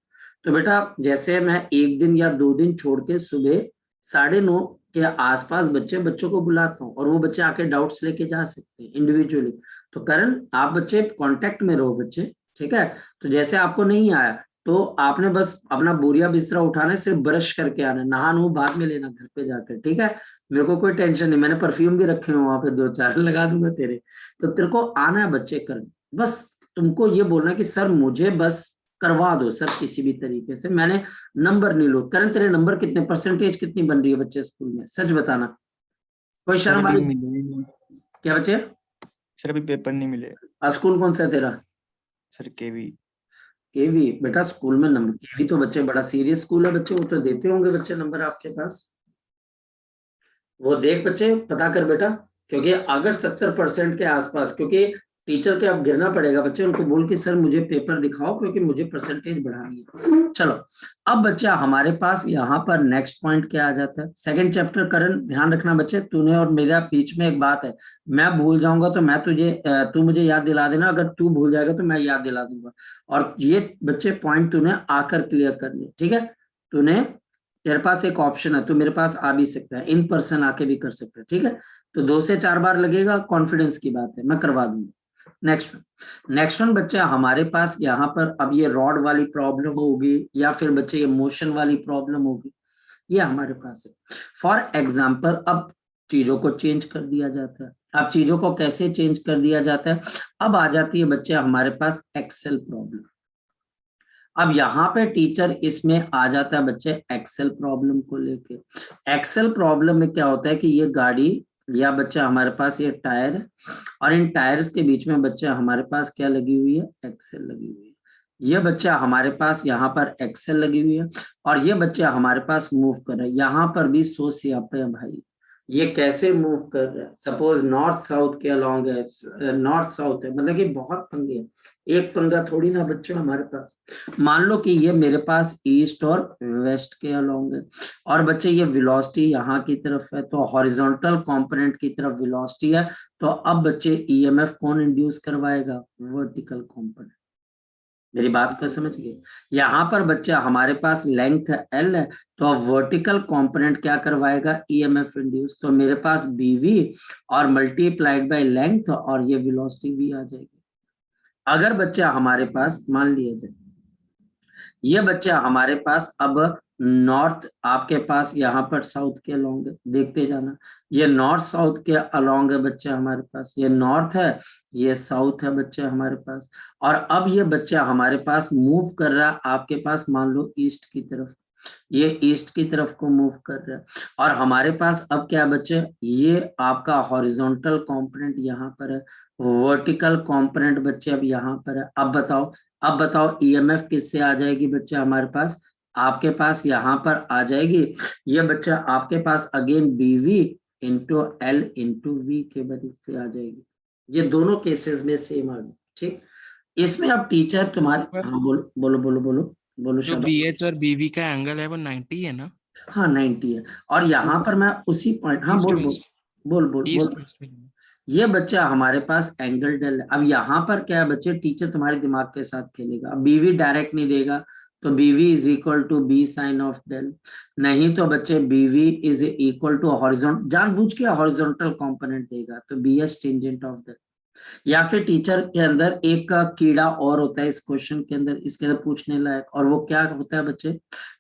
Speaker 1: तो बेटा जैसे मैं एक दिन या 2 दिन छोड़ के सुबह 9:30 के आसपास बच्चों को बुलाता हूँ, और वो बच्चे आके डाउट्स लेके जा सकते हैं इंडिविजुअली। तो करण आप बच्चे कांटेक्ट में रहो बच्चे, ठीक है। तो जैसे आपको नहीं आया तो आपने बस अपना बोरिया बिस्तरा उठाना है, सिर्फ ब्रश करके आना है, नहा नु बाद में लेना घर पे जाकर, ठीक है। मेरे को कोई टेंशन नहीं, मैंने परफ्यूम भी रखे हुए वहां पे 2-4 लगा दूंगा तेरे। तो तेरे को आना है बच्चे कर, बस तुमको ये बोलना कि सर मुझे बस करवा दो सर किसी भी तरीके से, मैंने नंबर नहीं लो। करण तेरे नंबर कितने, परसेंटेज कितनी बन रही है बच्चे स्कूल में, सच बताना, कोई
Speaker 3: सर
Speaker 1: शर्म
Speaker 3: अभी
Speaker 1: वाली।
Speaker 3: मिले ही नहीं।
Speaker 1: क्या बच्चे,
Speaker 3: सर अभी पेपर नहीं मिले।
Speaker 1: स्कूल कौन सा है तेरा?
Speaker 3: सर केवी।
Speaker 1: केवी, बेटा स्कूल में नंबर, केवी तो बच्चे बड़ा सीरियस स्कूल है बच्चे, वो तो देते होंगे बच्चे नंबर आपके पास। वो देख बच्चे पता कर बेटा, क्योंकि अगर 70% के आसपास, क्योंकि टीचर के अब गिरना पड़ेगा बच्चे, उनको बोल के सर मुझे पेपर दिखाओ क्योंकि मुझे परसेंटेज बढ़ानी है। चलो अब बच्चा हमारे पास यहाँ पर नेक्स्ट पॉइंट क्या आ जाता है, सेकंड चैप्टर। करण ध्यान रखना बच्चे, तूने और मेरा बीच में एक बात है, मैं भूल जाऊंगा तो मैं तुझे तू मुझे याद दिला देना, अगर तू भूल जाएगा तो मैं याद दिला दूंगा। और ये बच्चे पॉइंट तूने आकर क्लियर करने, ठीक है। तूने, तेरे पास एक ऑप्शन है, तू मेरे पास आ भी सकता है, इन पर्सन आके भी कर सकता है, ठीक है। तो 2 से 4 बार लगेगा, कॉन्फिडेंस की बात है, मैं करवा दूंगा। नेक्स्ट वन बच्चे हमारे पास यहाँ पर, अब ये रॉड वाली प्रॉब्लम होगी या फिर बच्चे ये मोशन वाली प्रॉब्लम होगी, ये हमारे पास है। फॉर एग्जाम्पल अब चीजों को चेंज कर दिया जाता है। अब चीजों को कैसे चेंज कर दिया जाता है, अब आ जाती है बच्चे हमारे पास एक्सेल प्रॉब्लम। अब यहाँ पे टीचर इसमें आ जाता है बच्चे एक्सेल प्रॉब्लम को लेके। एक्सेल प्रॉब्लम में क्या होता है कि ये गाड़ी या बच्चा हमारे पास ये टायर है, और इन टायर्स के बीच में बच्चा हमारे पास क्या लगी हुई है, एक्सेल लगी हुई है। ये बच्चा हमारे पास यहाँ पर एक्सेल लगी हुई है, और ये बच्चा हमारे पास मूव कर रहा है। यहाँ पर भी सोच यहाँ पे भाई, ये कैसे मूव कर रहा है, सपोज नॉर्थ साउथ के अलोंग है, नॉर्थ साउथ है, मतलब कि बहुत पंगे हैं, एक पंगा थोड़ी ना बच्चों हमारे पास। मान लो कि ये मेरे पास ईस्ट और वेस्ट के अलोंग है, और बच्चे ये वेलोसिटी यहाँ की तरफ है, तो हॉरिजॉन्टल कंपोनेंट की तरफ वेलोसिटी है। तो अब बच्चे ईएमएफ कौन इंड्यूस करवाएगा, वर्टिकल कंपोनेंट। मेरी बात को समझ गए। यहाँ पर बच्चा हमारे पास लेंथ एल है, तो अब वर्टिकल कंपोनेंट क्या करवाएगा, ईएमएफ इंड्यूस। तो मेरे पास बीवी और मल्टीप्लाइड बाय लेंथ, और ये वेलोसिटी भी आ जाएगी। अगर बच्चा हमारे पास मान लिया जाए, ये बच्चा हमारे पास अब नॉर्थ आपके पास यहाँ पर साउथ के अलोंग है, देखते जाना, ये नॉर्थ साउथ के अलोंग है बच्चा हमारे पास, ये नॉर्थ है, ये साउथ है बच्चा हमारे पास। और अब ये बच्चा हमारे पास मूव कर रहा है आपके पास, मान लो ईस्ट की तरफ, ये ईस्ट की तरफ को मूव कर रहा है। और हमारे पास अब क्या बच्चे, ये आपका हॉरिजॉन्टल कंपोनेंट यहाँ पर है, वर्टिकल कंपोनेंट बच्चे अब यहाँ पर है। अब बताओ ईएमएफ किससे आ जाएगी बच्चे हमारे पास, आपके पास यहाँ पर आ जाएगी, ये बच्चा आपके पास अगेन बीवी इंटू एल इंटू वी के वजह से आ जाएगी। ये दोनों केसेस में सेम आ गई, ठीक। इसमें अब टीचर तुम्हारे,
Speaker 4: पर
Speaker 1: हाँ बोलो बोलो बोलो बोलो बोलो
Speaker 4: जो
Speaker 1: शाबाश।
Speaker 4: BH और BV का एंगल है वो 90 है ना?
Speaker 1: हाँ 90 है, और यहाँ पर मैं उसी पॉइंट, हाँ
Speaker 4: ईस्ट
Speaker 1: बोल बोल
Speaker 4: वेस्ट,
Speaker 1: बोल बोल
Speaker 4: ईस्ट
Speaker 1: बोल।
Speaker 4: वेस्ट में।
Speaker 1: ये बच्चा हमारे पास एंगल डेल है। अब यहाँ पर क्या है बच्चे, टीचर तुम्हारे दिमाग के साथ खेलेगा, बीवी डायरेक्ट नहीं देगा, तो BV is equal to B sine of del, नहीं तो बच्चे बीवी इज इक्वल टू हॉरिजॉन्टल, जानबूझ के हॉरिजॉन्टल कंपोनेंट देगा, तो B S tangent of del. या फिर टीचर के अंदर एक का कीड़ा और होता है इस क्वेश्चन के अंदर, इसके अंदर पूछने लायक, और वो क्या होता है बच्चे,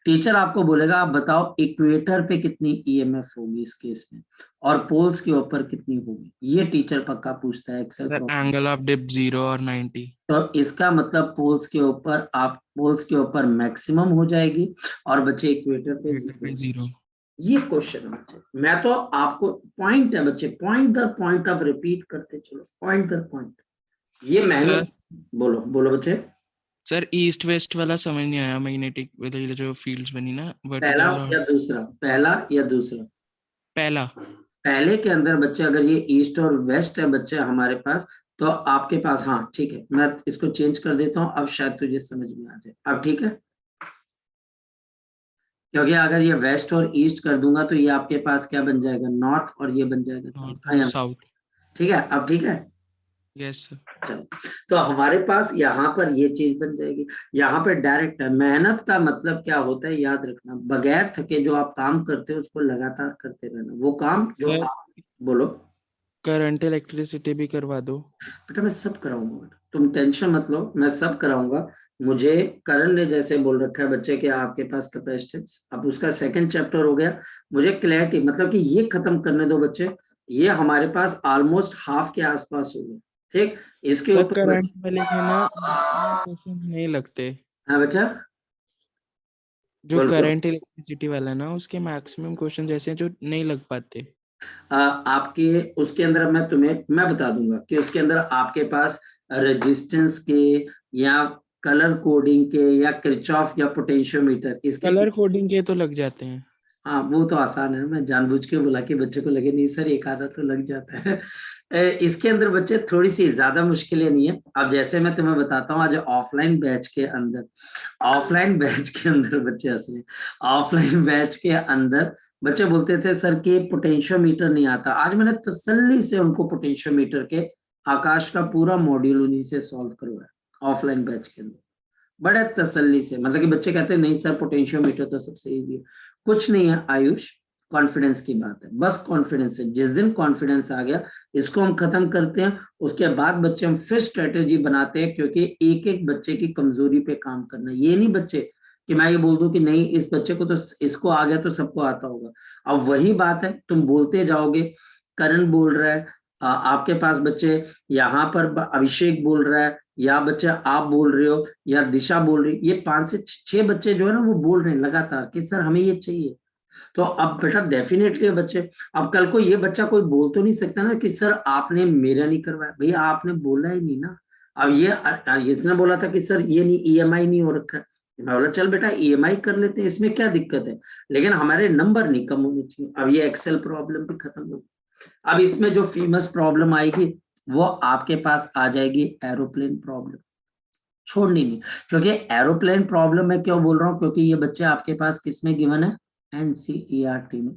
Speaker 1: टीचर आपको बोलेगा आप बताओ इक्वेटर पे कितनी ईएमएफ होगी इस केस में, और पोल्स के ऊपर कितनी होगी, ये टीचर पक्का पूछता है excel
Speaker 4: sir
Speaker 1: problem.
Speaker 4: Angle of dip 0 और 90।
Speaker 1: तो इसका मतलब पोल्स के ऊपर मैक्सिमम हो जाएगी, और बच्चे इक्वेटर पे
Speaker 4: इक्वेटर पे 0।
Speaker 1: ये क्वेश्चन है बच्चे, मैं तो आपको पॉइंट है बच्चे, पॉइंट दर पॉइंट आप रिपीट करते चलो, पॉइंट दर पॉइंट, ये मैंने,
Speaker 4: सर
Speaker 1: बोलो बोलो बच्चे।
Speaker 4: सर ईस्ट वेस्ट वाला समझ नहीं आया, मैग्नेटिक वाली जो फील्ड्स बनी ना,
Speaker 1: पहला
Speaker 4: वर्टिकल और
Speaker 1: या दूसरा, पहला या दूसरा।
Speaker 4: पहला।
Speaker 1: पहले के अंदर बच्चे अगर ये ईस्ट और वेस्ट है बच्चे हमारे पास, तो आपके पास, हाँ ठीक है, मैं इसको चेंज कर देता हूँ, अब शायद तुझे समझ में आ जाए, अब ठीक है। क्योंकि अगर ये वेस्ट और ईस्ट कर दूंगा तो ये आपके पास क्या बन जाएगा, नॉर्थ, और ये बन जाएगा
Speaker 4: नॉर्थ
Speaker 1: साउथ।
Speaker 4: और साउथ।
Speaker 1: ठीक है, अब ठीक है।
Speaker 4: Yes sir.
Speaker 1: चलो, तो हमारे पास यहाँ पर ये चीज बन जाएगी। यहाँ पे डायरेक्ट है। मेहनत का मतलब क्या होता है, याद रखना, बगैर थके जो आप काम करते हो उसको लगातार करते रहना, वो काम जो
Speaker 4: सर
Speaker 1: आप, बोलो
Speaker 4: करंट इलेक्ट्रिसिटी भी करवा दो।
Speaker 1: बेटा, मैं सब कराऊंगा बेटा, तुम टेंशन मत लो, मैं सब कराऊंगा। मुझे करण ने जैसे बोल रखा है बच्चे कि आपके पास कैपेसिटेंस, अब उसका सेकंड चैप्टर हो गया। मुझे क्लैरिटी, मतलब कि ये खत्म करने दो बच्चे, ये हमारे पास ऑलमोस्ट हाफ के आसपास हो गया। ठीक, इसके
Speaker 4: सर
Speaker 1: ऊपर
Speaker 4: करंट वाले के ना क्वेश्चन नहीं लगते।
Speaker 1: हाँ बेटा,
Speaker 4: जो
Speaker 1: बोल बोल।
Speaker 4: करंट इलेक्ट्रिसिटी वाला ना उसके मैक्सिमम क्वेश्चन ऐसे हैं जो नहीं लग पाते।
Speaker 1: आपके उसके अंदर मैं तुम्हें मैं बता दूंगा कि उसके अंदर आपके पास रेजिस्टेंस के, या कलर कोडिंग के, या किरचॉफ या पोटेंशियोमीटर, इसके
Speaker 4: कलर कोडिंग के तो लग जाते हैं।
Speaker 1: हाँ वो तो आसान है, मैं जानबूझ के बोला कि बच्चे को लगे नहीं सर एक आधा तो लग जाता है। इसके अंदर बच्चे थोड़ी सी ज्यादा मुश्किलें नहीं है। अब जैसे मैं तुम्हें बताता हूँ, आज ऑफलाइन बैच के अंदर, ऑफलाइन बैच के अंदर बच्चे हंस रहे, ऑफलाइन बैच के अंदर बच्चे बोलते थे सर कि पोटेंशियोमीटर नहीं आता। आज मैंने तसल्ली से उनको पोटेंशियोमीटर के आकाश का पूरा मॉड्यूल उन्हीं से सॉल्व करवाया ऑफलाइन बैच के अंदर, बड़े तसल्ली से। मतलब कि बच्चे कहते हैं नहीं सर पोटेंशियोमीटर तो सबसे इजी है। कुछ नहीं है आयुष, कॉन्फिडेंस की बात है, बस कॉन्फिडेंस है। जिस दिन कॉन्फिडेंस आ गया, इसको हम खत्म करते हैं, उसके बाद बच्चे हम फिर स्ट्रेटेजी बनाते हैं, क्योंकि एक एक बच्चे की कमजोरी पे काम करना। ये नहीं बच्चे कि मैं ये बोल दूं कि नहीं इस बच्चे को तो, इसको आ गया तो सबको आता होगा। अब वही बात है, तुम बोलते जाओगे, करण बोल रहा है, आपके पास बच्चे, यहाँ पर अभिषेक बोल रहा है, या बच्चे आप बोल रहे हो, या दिशा बोल रही, ये 5 से 6 बच्चे जो है ना वो बोल रहे हैं लगातार कि सर हमें ये चाहिए। तो अब बेटा डेफिनेटली बच्चे, अब कल को ये बच्चा कोई बोल तो नहीं सकता ना कि सर आपने मेरा नहीं करवाया, भैया आपने बोला ही नहीं ना। अब ये इसने बोला था कि सर ये नहीं, ईएमआई नहीं हो रखा है, मैं बोला चल बेटा ईएमआई कर लेते हैं, इसमें क्या दिक्कत है, लेकिन हमारे नंबर नहीं कम होने चाहिए। अब ये एक्सेल प्रॉब्लम भी खत्म हो। अब इसमें जो फेमस प्रॉब्लम आएगी वो आपके पास आ जाएगी एरोप्लेन प्रॉब्लम, छोड़नी नहीं। क्योंकि एरोप्लेन प्रॉब्लम मैं क्यों बोल रहा हूँ, क्योंकि ये बच्चे आपके पास किस में गिवन है, एनसीईआरटी में।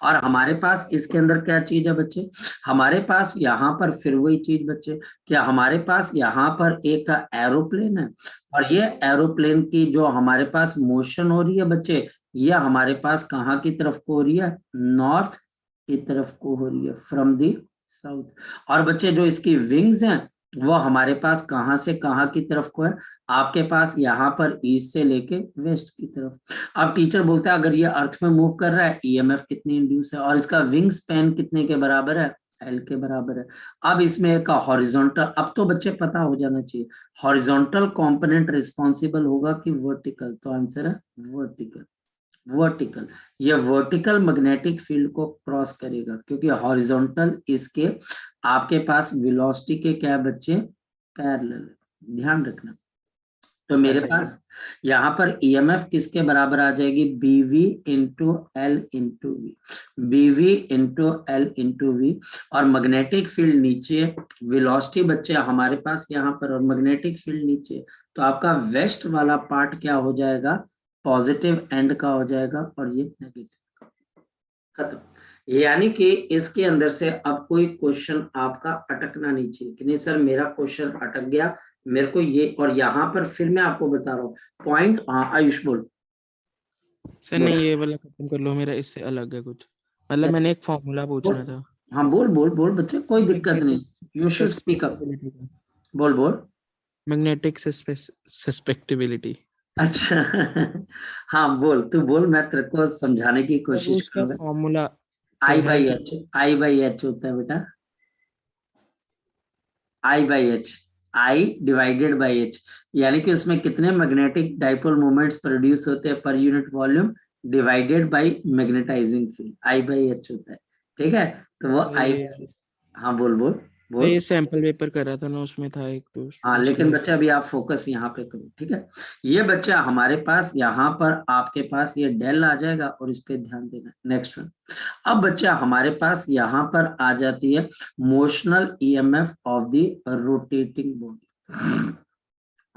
Speaker 1: और हमारे पास इसके अंदर क्या चीज है बच्चे, हमारे पास यहाँ पर फिर वही चीज बच्चे, क्या हमारे पास यहाँ पर एक एरोप्लेन है, और ये एरोप्लेन की जो हमारे पास मोशन हो रही है बच्चे, ये हमारे पास कहाँ की तरफ को हो रही है, नॉर्थ की तरफ को हो रही है, फ्रॉम दी साउथ। और बच्चे जो इसकी विंग्स हैं वो हमारे पास कहाँ से कहाँ की तरफ को है, आपके पास यहाँ पर ईस्ट से लेके वेस्ट की तरफ। अब टीचर बोलता है अगर ये अर्थ में मूव कर रहा है ईएमएफ कितनी इंड्यूस है, और इसका विंग स्पैन कितने के बराबर है, एल के बराबर है। अब इसमें एक हॉरिजॉन्टल, अब तो बच्चे पता हो जाना चाहिए, हॉरिजॉन्टल कंपोनेंट रिस्पॉन्सिबल होगा कि वर्टिकल, तो आंसर है वर्टिकल। वर्टिकल, ये वर्टिकल मैग्नेटिक फील्ड को क्रॉस करेगा, क्योंकि हॉरिजॉन्टल इसके आपके पास वेलोसिटी के क्या बच्चे, पैरेलल, ध्यान रखना। तो मेरे पास यहाँ पर ईएमएफ किसके बराबर आ जाएगी, बीवी इंटू एल इंटू वी, बीवी इंटू एल इंटू वी। और मैग्नेटिक फील्ड नीचे, वेलोसिटी बच्चे हमारे पास यहाँ पर, और मैग्नेटिक फील्ड नीचे, तो आपका वेस्ट वाला पार्ट क्या हो जाएगा, पॉजिटिव एंड का हो जाएगा, और ये नेगेटिव, खत्म। यानी कि इसके अंदर से अब कोई क्वेश्चन आपका अटकना नहीं चाहिए कि नहीं सर मेरा क्वेश्चन अटक गया, मेरे को ये, और यहाँ पर फिर मैं आपको बता रहा हूँ पॉइंट। हाँ आयुष बोल।
Speaker 4: सर नहीं ये वाला खत्म कर लो, मेरा इससे अलग है कुछ। मतलब मैंने एक फॉर्मूला पूछना था
Speaker 1: हाँ बोल बोल बोल बच्चे, कोई दिक्कत नहीं, you should speak up,
Speaker 4: susceptibility का।
Speaker 1: बोल बोल।
Speaker 4: Magnetic susceptibility.
Speaker 1: अच्छा हाँ बोल, तू बोल, मैं तेरे को समझाने की
Speaker 4: तो वो
Speaker 1: कोशिश
Speaker 4: उसका
Speaker 1: करूंगा।
Speaker 4: फॉर्मूला तो
Speaker 1: आई
Speaker 4: है
Speaker 1: by H, I by H होता है बेटा, I by H, I divided by H, यानी कि उसमें कितने मैग्नेटिक डाइपोल मोमेंट्स प्रोड्यूस होते हैं पर unit volume, divided by magnetising field, I by H होता है। ठीक है, तो वो आई
Speaker 4: ये
Speaker 1: बाई एच। हाँ बोल बोल
Speaker 4: मैं
Speaker 1: बोल।
Speaker 4: ये सैंपल पेपर कर रहा था ना, उसमें था एक तो
Speaker 1: हाँ लेकिन
Speaker 4: इसलिए।
Speaker 1: बच्चे अभी आप फोकस यहाँ पे करो, ठीक है। ये बच्चा हमारे पास यहाँ पर आपके पास ये डेल आ जाएगा, और इस पे ध्यान देना। नेक्स्ट वन, अब बच्चा हमारे पास यहाँ पर आ जाती है motional EMF of the rotating body.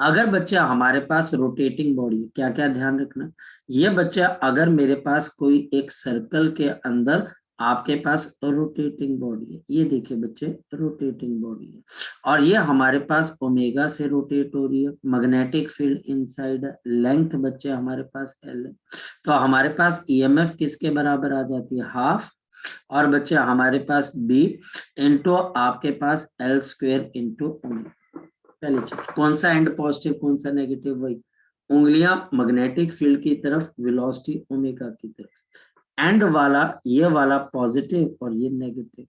Speaker 1: अगर बच्चा हमारे पास रोटेटिंग बॉडी, क्या क्या ध्यान रखना, ये बच्चा अगर मेरे पास कोई एक सर्कल के अंदर आपके पास रोटेटिंग बॉडी है, ये देखिए बच्चे रोटेटिंग बॉडी है, और ये हमारे पास ओमेगा से रोटेट हो रही है, मैग्नेटिक फील्ड इनसाइड है, लेंथ बच्चे हमारे पास एल है, तो हमारे पास ईएमएफ किसके बराबर आ जाती है, हाफ, और बच्चे हमारे पास बी इंटू आपके पास एल स्क्वेयर इंटू ओमेगा। चलिए कौन सा एंड पॉजिटिव कौन सा नेगेटिव, वही उंगलियां मैग्नेटिक फील्ड की तरफ, वेलोसिटी ओमेगा की तरफ, एंड वाला ये वाला पॉजिटिव और ये नेगेटिव,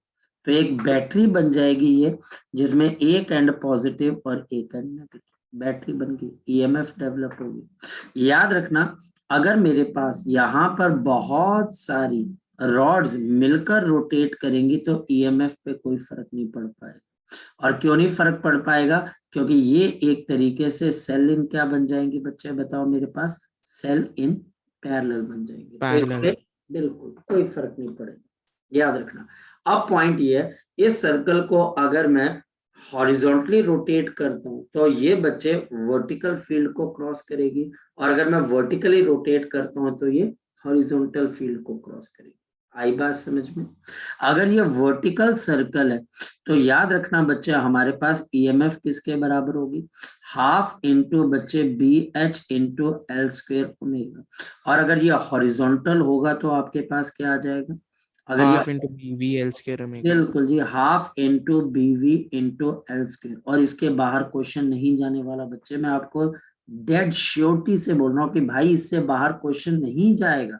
Speaker 1: तो एक बैटरी बन जाएगी ये, जिसमें एक एंड पॉजिटिव और एक एंड नेगेटिव, बैटरी बन गई, ईएमएफ डेवलप होगी। याद रखना, अगर मेरे पास यहाँ पर बहुत सारी रॉड्स मिलकर रोटेट करेंगी तो ईएमएफ पे कोई फर्क नहीं पड़ पाएगा। और क्यों नहीं फर्क पड़ पाएगा, क्योंकि ये एक तरीके से सेल इन क्या बन जाएंगे बच्चे, बताओ मेरे पास, सेल इन पैरेलल बन जाएंगे, तो
Speaker 4: पैरेलल।
Speaker 1: बिल्कुल कोई फर्क नहीं पड़ेगा, याद रखना। अब पॉइंट ये है, इस सर्कल को अगर मैं हॉरिजॉन्टली रोटेट करता हूं तो ये बच्चे वर्टिकल फील्ड को क्रॉस करेगी, और अगर मैं वर्टिकली रोटेट करता हूं तो ये हॉरिजॉन्टल फील्ड को क्रॉस करेगी। आई बात समझ में? अगर ये वर्टिकल सर्कल है तो याद रखना बच्चे हमारे पास ईएमएफ किसके बराबर होगी, हाफ इंटू बच्चे B H into L square omega, और अगर ये हॉरिजॉन्टल होगा तो आपके पास क्या आ जाएगा, अगर
Speaker 4: हाफ
Speaker 1: ये
Speaker 4: into V L square omega.
Speaker 1: बिल्कुल जी, हाफ इंटू बीवी इंटू एल स्क्वेयर, और इसके बाहर क्वेश्चन नहीं जाने वाला बच्चे, मैं आपको डेड श्योरिटी से बोल रहा हूँ कि भाई इससे बाहर क्वेश्चन नहीं जाएगा,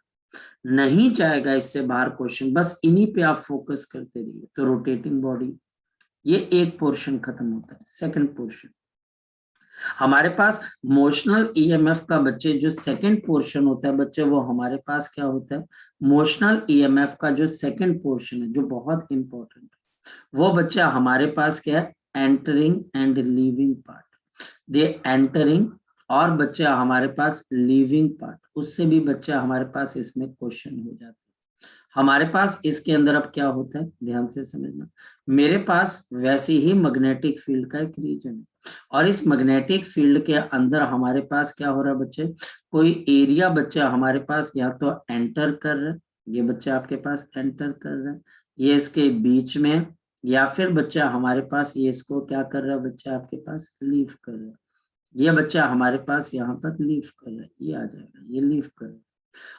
Speaker 1: नहीं जाएगा इससे बाहर क्वेश्चन, बस इन्हीं पे आप फोकस करते रहिए। तो रोटेटिंग बॉडी, ये एक पोर्शन खत्म होता है। सेकंड पोर्शन हमारे पास मोशनल ईएमएफ का बच्चे जो सेकंड पोर्शन होता है बच्चे, वो हमारे पास क्या होता है, मोशनल ईएमएफ का जो सेकंड पोर्शन है जो बहुत इंपॉर्टेंट है, वो बच्चा हमारे पास क्या है, entering and leaving part, they entering, और बच्चा हमारे पास लीविंग पार्ट, उससे भी बच्चा हमारे पास इसमें क्वेश्चन हो जाता है। हमारे पास इसके अंदर अब क्या होता है, ध्यान से समझना, मेरे पास वैसे ही मैग्नेटिक फील्ड का एक रीजन है, और इस मैग्नेटिक फील्ड के अंदर हमारे पास क्या हो रहा है बच्चे, कोई एरिया बच्चा हमारे पास या तो एंटर कर रहा है, ये बच्चा आपके पास एंटर कर रहा है, ये इसके बीच में, या फिर बच्चा हमारे पास ये इसको क्या कर रहा है बच्चा आपके पास लीव कर रहा है, ये बच्चा हमारे पास यहाँ पर लीव कर रहा है, ये आ जाएगा, ये लीव कर रहा है,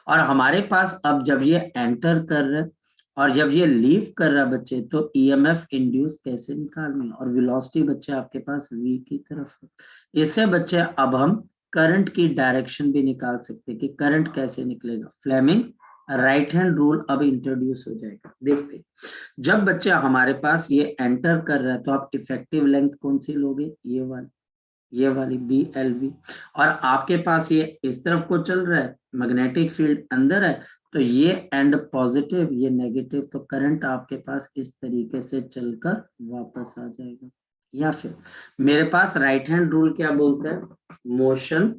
Speaker 1: और हमारे पास अब जब ये एंटर कर रहा है और जब ये लीव कर रहा है बच्चे, तो ईएमएफ इंड्यूस कैसे निकालनी है, और वेलोसिटी बच्चे आपके पास v की तरफ है। इससे बच्चे अब हम करंट की डायरेक्शन भी निकाल सकते हैं कि करंट कैसे निकलेगा। फ्लेमिंग राइट हैंड रूल अब इंट्रोड्यूस हो जाएगा। देखते हैं, जब बच्चा हमारे पास ये एंटर कर रहा है तो आप इफेक्टिव लेंथ कौन सी लोगे, ये वाली बी एल बी, और आपके पास ये इस तरफ को चल रहा है, मैग्नेटिक फील्ड अंदर है, तो ये एंड पॉजिटिव ये नेगेटिव, तो करंट आपके पास इस तरीके से चलकर वापस आ जाएगा। या फिर मेरे पास राइट हैंड रूल क्या बोलता है, मोशन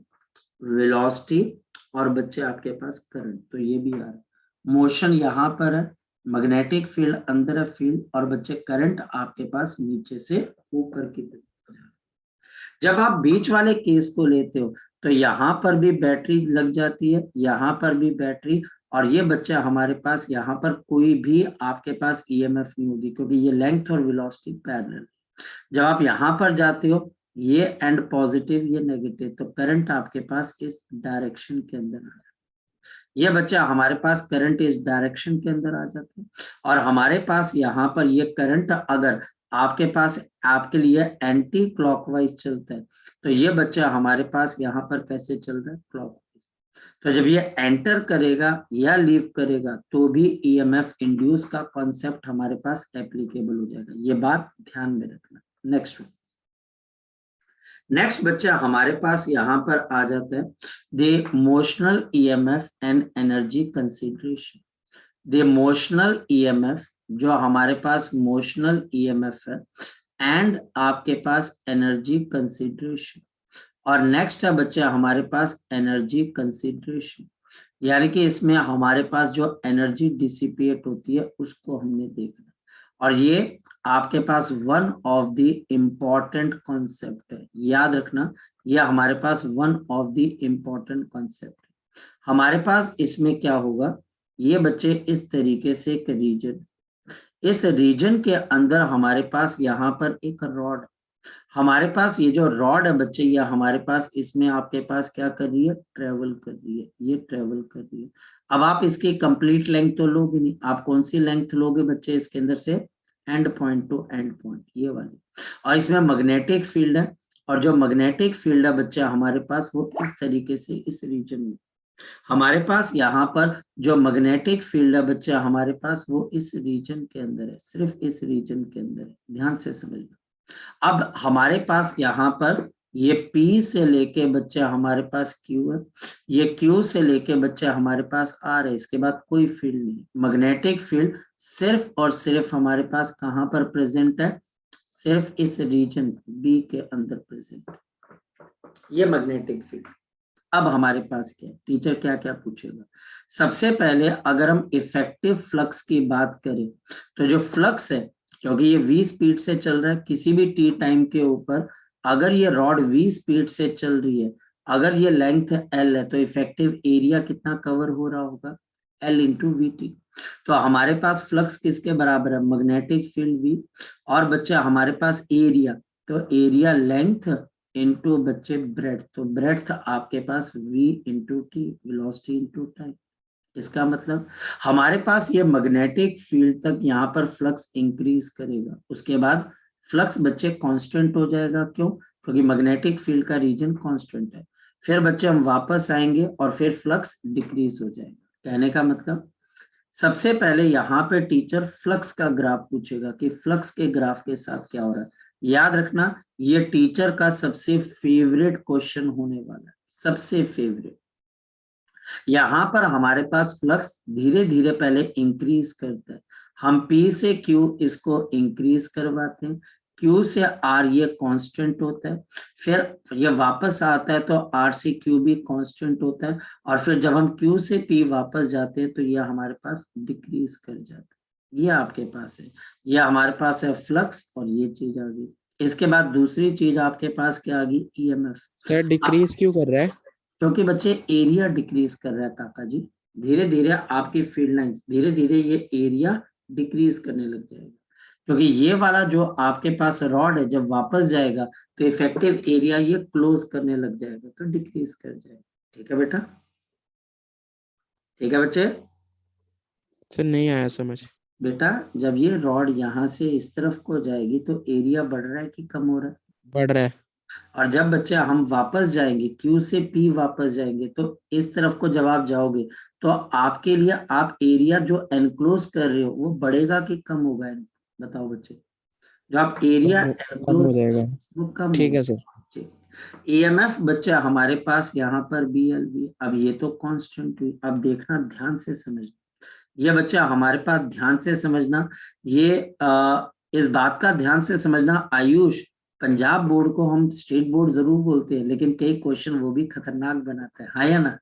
Speaker 1: वेलोसिटी और बच्चे आपके पास करंट, तो ये भी आ रहा है, मोशन यहाँ पर है, मैग्नेटिक फील्ड अंदर है फील्ड, और बच्चे करंट आपके पास नीचे से ऊपर की तरफ। जब आप बीच वाले केस को लेते हो तो यहाँ पर भी बैटरी लग जाती है, यहाँ पर भी बैटरी, और ये बच्चा हमारे पास यहाँ पर कोई भी आपके पास ईएमएफ नहीं होगी, क्योंकि ये लेंथ और वेलोसिटी पैरेलल। जब आप यहाँ पर जाते हो, ये एंड पॉजिटिव ये नेगेटिव, तो करंट आपके पास इस डायरेक्शन के अंदर आ जाता है। ये बच्चा हमारे पास करंट इस डायरेक्शन के अंदर आ जाता है, और हमारे पास यहाँ पर ये करंट अगर आपके पास आपके लिए एंटी क्लॉकवाइज चलता है, तो ये बच्चा हमारे पास यहाँ पर कैसे चल रहा है, क्लॉकवाइज। तो जब ये एंटर करेगा या लीव करेगा तो भी ईएमएफ इंड्यूस का कॉन्सेप्ट हमारे पास एप्लीकेबल हो जाएगा, ये बात ध्यान में रखना। नेक्स्ट बच्चा हमारे पास यहाँ पर आ जाता है the motional EMF and energy consideration. The motional EMF जो हमारे पास मोशनल ईएमएफ है, एंड आपके पास एनर्जी कंसिडरेशन, और नेक्स्ट है बच्चा हमारे पास एनर्जी कंसिडरेशन, यानी कि इसमें हमारे पास जो एनर्जी डिसिपेट होती है उसको हमने देखना, और ये आपके पास one of the important concept है। याद रखना ये हमारे पास one of the important concept. हमारे पास इसमें क्या होगा, ये बच्चे इस तरीके से एक रीजन, इस रीजन के अंदर हमारे पास यहाँ पर एक रॉड, हमारे पास ये जो रॉड है बच्चे, ये हमारे पास इसमें आपके पास क्या कर रही है, ट्रेवल कर रही है, ये ट्रेवल कर रही है। अब आप इसकी कंप्लीट लेंथ तो लोगे नहीं, आप कौन सी लेंथ लोगे बच्चे इसके अंदर से, and point two and point, ये वाली। और इसमें मैग्नेटिक फील्ड है, और जो मैग्नेटिक फील्ड है बच्चे हमारे पास वो इस तरीके से इस रीजन में, हमारे पास यहाँ पर जो मैग्नेटिक फील्ड है बच्चे हमारे पास वो इस रीजन के अंदर है, सिर्फ इस रीजन के अंदर है, ध्यान से समझना। अब हमारे पास यहाँ पर ये P से लेके बच्चे हमारे पास Q है, ये Q से लेके बच्चे हमारे पास R है, इसके बाद कोई फील्ड नहीं। मैग्नेटिक फील्ड सिर्फ और सिर्फ हमारे पास कहाँ पर प्रेजेंट है, सिर्फ इस रीजन B के अंदर प्रेजेंट है, ये मैग्नेटिक फील्ड। अब हमारे पास क्या है, टीचर क्या क्या पूछेगा। सबसे पहले अगर हम इफेक्टिव फ्लक्स की बात करें तो जो फ्लक्स है, क्योंकि ये v स्पीड से चल रहा है, किसी भी t टाइम के ऊपर अगर ये रॉड v स्पीड से चल रही है, अगर ये लेंथ l है, तो इफेक्टिव एरिया कितना कवर हो रहा होगा, l इंटू वी टी। तो हमारे पास फ्लक्स किसके बराबर है, मैग्नेटिक फील्ड v, और बच्चे हमारे पास एरिया, तो एरिया लेंथ इंटू बच्चे ब्रेड्थ, तो ब्रेड्थ आपके पास v into T, velocity into time. इसका मतलब हमारे पास ये मैग्नेटिक फील्ड तक यहाँ पर फ्लक्स इंक्रीज करेगा, उसके बाद फ्लक्स बच्चे कांस्टेंट हो जाएगा। क्यों, क्योंकि मैग्नेटिक फील्ड का रीजन कांस्टेंट है। फिर बच्चे हम वापस आएंगे और फिर फ्लक्स डिक्रीज हो जाएगा। कहने का मतलब सबसे पहले यहाँ पे टीचर फ्लक्स का ग्राफ पूछेगा कि फ्लक्स के ग्राफ के साथ क्या हो रहा है। याद रखना ये टीचर का सबसे फेवरेट क्वेश्चन होने वाला है, सबसे फेवरेट। यहाँ पर हमारे पास फ्लक्स धीरे धीरे पहले इंक्रीज करता है, हम P से Q इसको इंक्रीज करवाते हैं, Q से R ये कांस्टेंट होता है, फिर ये वापस आता है तो R से Q भी कांस्टेंट होता है, और फिर जब हम Q से P वापस जाते हैं तो ये हमारे पास डिक्रीज कर जाता है। ये आपके पास है, ये हमारे पास है फ्लक्स, और ये चीज आ गई। इसके बाद दूसरी चीज आपके पास क्या आ गई, EMF।
Speaker 4: सर डिक्रीज क्यों कर रहा है?
Speaker 1: क्योंकि बच्चे एरिया डिक्रीज कर रहा है काका जी, धीरे धीरे आपकी फील्ड लाइंस, धीरे धीरे ये एरिया डिक्रीज करने लग जाएगा, क्योंकि ये वाला जो आपके पास रॉड है जब वापस जाएगा तो इफेक्टिव एरिया ये क्लोज करने लग जाएगा, तो डिक्रीज कर जाएगा। ठीक है बेटा, ठीक है बच्चे।
Speaker 4: सर नहीं आया समझ।
Speaker 1: बेटा जब ये रॉड यहाँ से इस तरफ को जाएगी तो एरिया बढ़ रहा है कि कम हो रहा है,
Speaker 4: बढ़ रहा है।
Speaker 1: और जब बच्चे हम वापस जाएंगे Q से P वापस जाएंगे तो इस तरफ को जब आप जाओगे तो आपके लिए आप एरिया जो एनक्लोज कर रहे हो वो बढ़ेगा कि कम होगा, बताओ बच्चे। जो आप एरिया
Speaker 4: कम हो
Speaker 1: एनक्लोज
Speaker 4: जाएगा।
Speaker 1: वो कम
Speaker 4: ठीक
Speaker 1: होगा।
Speaker 4: है सर।
Speaker 1: ठीक। EMF बच्चे हमारे पास यहाँ पर BLV, अब ये तो कांस्टेंट हुई। अब देखना ध्यान से समझना, ये बच्चे हमारे पास ध्यान से समझना, ये इस बात का ध्यान से समझना आयुष, पंजाब बोर्ड को हम स्टेट बोर्ड जरूर बोलते हैं, लेकिन कई क्वेश्चन वो भी खतरनाक बनाते हैं, हाँ या ना,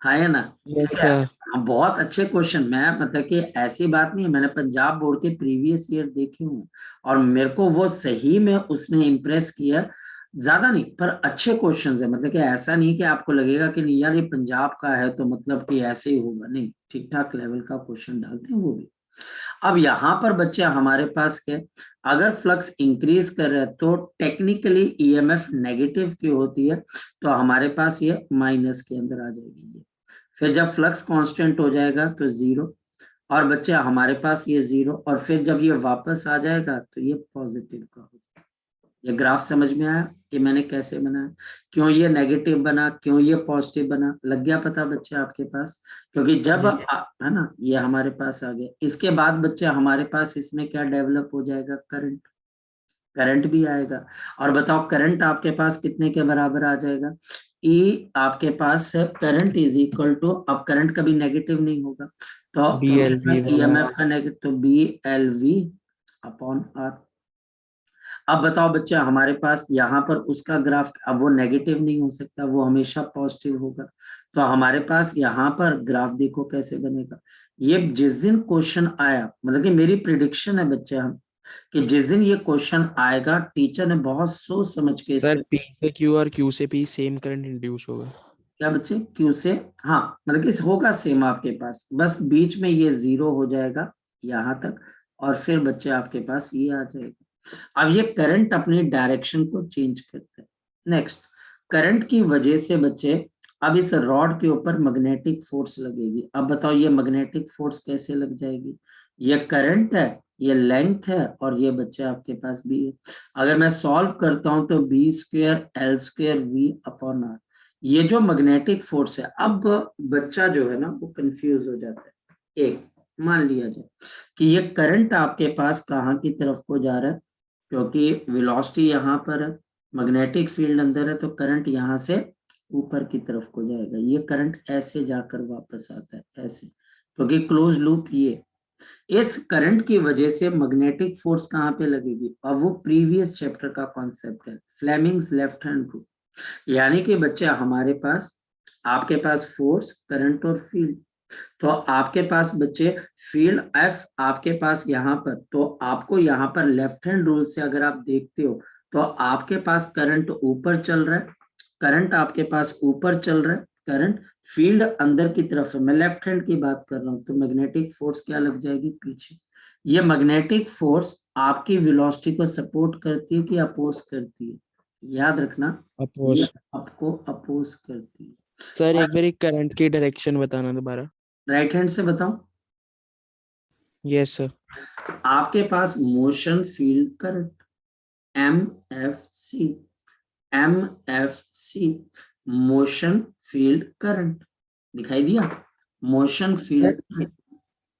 Speaker 1: हाँ या ना।
Speaker 4: Yes sir.
Speaker 1: हाँ, बहुत अच्छे क्वेश्चन। मैं मतलब कि ऐसी बात नहीं है, मैंने पंजाब बोर्ड के प्रीवियस ईयर देखे हूँ और मेरे को वो सही में उसने इम्प्रेस किया, ज्यादा नहीं पर अच्छे क्वेश्चंस है। मतलब कि ऐसा नहीं कि आपको लगेगा कि नहीं यार ये पंजाब का है तो मतलब कि ऐसे ही होगा, नहीं, ठीक ठाक लेवल का क्वेश्चन डालते हैं वो भी। अब यहाँ पर बच्चे हमारे पास क्या, अगर फ्लक्स इंक्रीज कर रहा है तो टेक्निकली EMF नेगेटिव की होती है, तो हमारे पास ये माइनस के अंदर आ जाएगी ये। फिर जब फ्लक्स कांस्टेंट हो जाएगा तो 0, और बच्चे हमारे पास ये 0, और फिर जब ये वापस आ जाएगा तो ये पॉजिटिव का होगा। ये ग्राफ समझ में आया कि मैंने कैसे बनाया, क्यों ये नेगेटिव बना, क्यों ये पॉजिटिव बना, लग गया पता बच्चे आपके पास। क्योंकि जब है ना ये हमारे पास आ गया, इसके बाद बच्चे हमारे पास इसमें क्या डेवलप हो जाएगा, करंट, करंट भी आएगा। और बताओ करंट आपके पास कितने के बराबर आ जाएगा, E आपके पास है करंट इज इक्वल टू, अब करंट कभी नेगेटिव नहीं होगा तो
Speaker 4: BLV
Speaker 1: EMF का नेगेटिव, तो BLV अपॉन R। अब बताओ बच्चे हमारे पास यहाँ पर उसका ग्राफ, अब वो नेगेटिव नहीं हो सकता, वो हमेशा पॉजिटिव होगा, तो हमारे पास यहाँ पर ग्राफ देखो कैसे बनेगा। ये जिस दिन क्वेश्चन आया, मतलब कि मेरी प्रिडिक्शन है बच्चे, हम कि जिस दिन ये क्वेश्चन आएगा टीचर ने बहुत सोच समझ के
Speaker 4: सर
Speaker 1: इसको,
Speaker 4: P से Q और Q से P सेम करंट इंड्यूस होगा।
Speaker 1: क्या बच्चे क्यू से, हाँ मतलब कि होगा सेम आपके पास, बस बीच में ये जीरो हो जाएगा यहाँ तक, और फिर बच्चे आपके पास ये आ जाएगा। अब ये करंट अपनी डायरेक्शन को चेंज करता है। नेक्स्ट, करंट की वजह से बच्चे अब इस रॉड के ऊपर मैग्नेटिक फोर्स लगेगी। अब बताओ ये मैग्नेटिक फोर्स कैसे लग जाएगी? ये करंट है, ये लेंथ है, और ये बच्चे आपके पास बी है। अगर मैं सॉल्व करता हूं तो B square L square V upon R, ये जो मैग्नेटिक फोर्स है। अब बच्चा जो है ना वो कंफ्यूज हो जाता है। एक मान लिया जाए कि ये करंट आपके पास कहाँ की तरफ को जा रहा है, क्योंकि वेलोसिटी यहाँ पर है, मैग्नेटिक फील्ड अंदर है, तो करंट यहाँ से ऊपर की तरफ को जाएगा। ये करंट ऐसे जाकर वापस आता है ऐसे, क्योंकि क्लोज लूप ये। इस करंट की वजह से मैग्नेटिक फोर्स कहाँ पे लगेगी? अब वो प्रीवियस चैप्टर का कॉन्सेप्ट है, फ्लेमिंग्स लेफ्ट हैंड रूल। यानी कि बच्चे हमारे पास, आपके पास फोर्स, करंट और फील्ड, तो आपके पास बच्चे फील्ड एफ आपके पास यहाँ पर, तो आपको यहाँ पर लेफ्ट हैंड रूल से अगर आप देखते हो तो आपके पास करंट ऊपर चल रहा है, करंट आपके पास ऊपर चल रहा है, करंट फील्ड अंदर की तरफ है। मैं लेफ्ट हैंड की बात कर रहा हूँ, तो मैग्नेटिक फोर्स क्या लग जाएगी? पीछे। ये मैग्नेटिक फोर्स आपकी वेलोसिटी को सपोर्ट करती है कि अपोज करती है? याद रखना, ये
Speaker 4: अपोज।
Speaker 1: आपको अपोज करती है।
Speaker 4: सर एक बार करंट की डायरेक्शन बताना दोबारा।
Speaker 1: राइट हैंड से बताऊं?
Speaker 4: Yes sir.
Speaker 1: आपके पास motion field current M F C, M F C, motion field current, दिखाई दिया? मोशन
Speaker 4: सर
Speaker 1: फील्ड,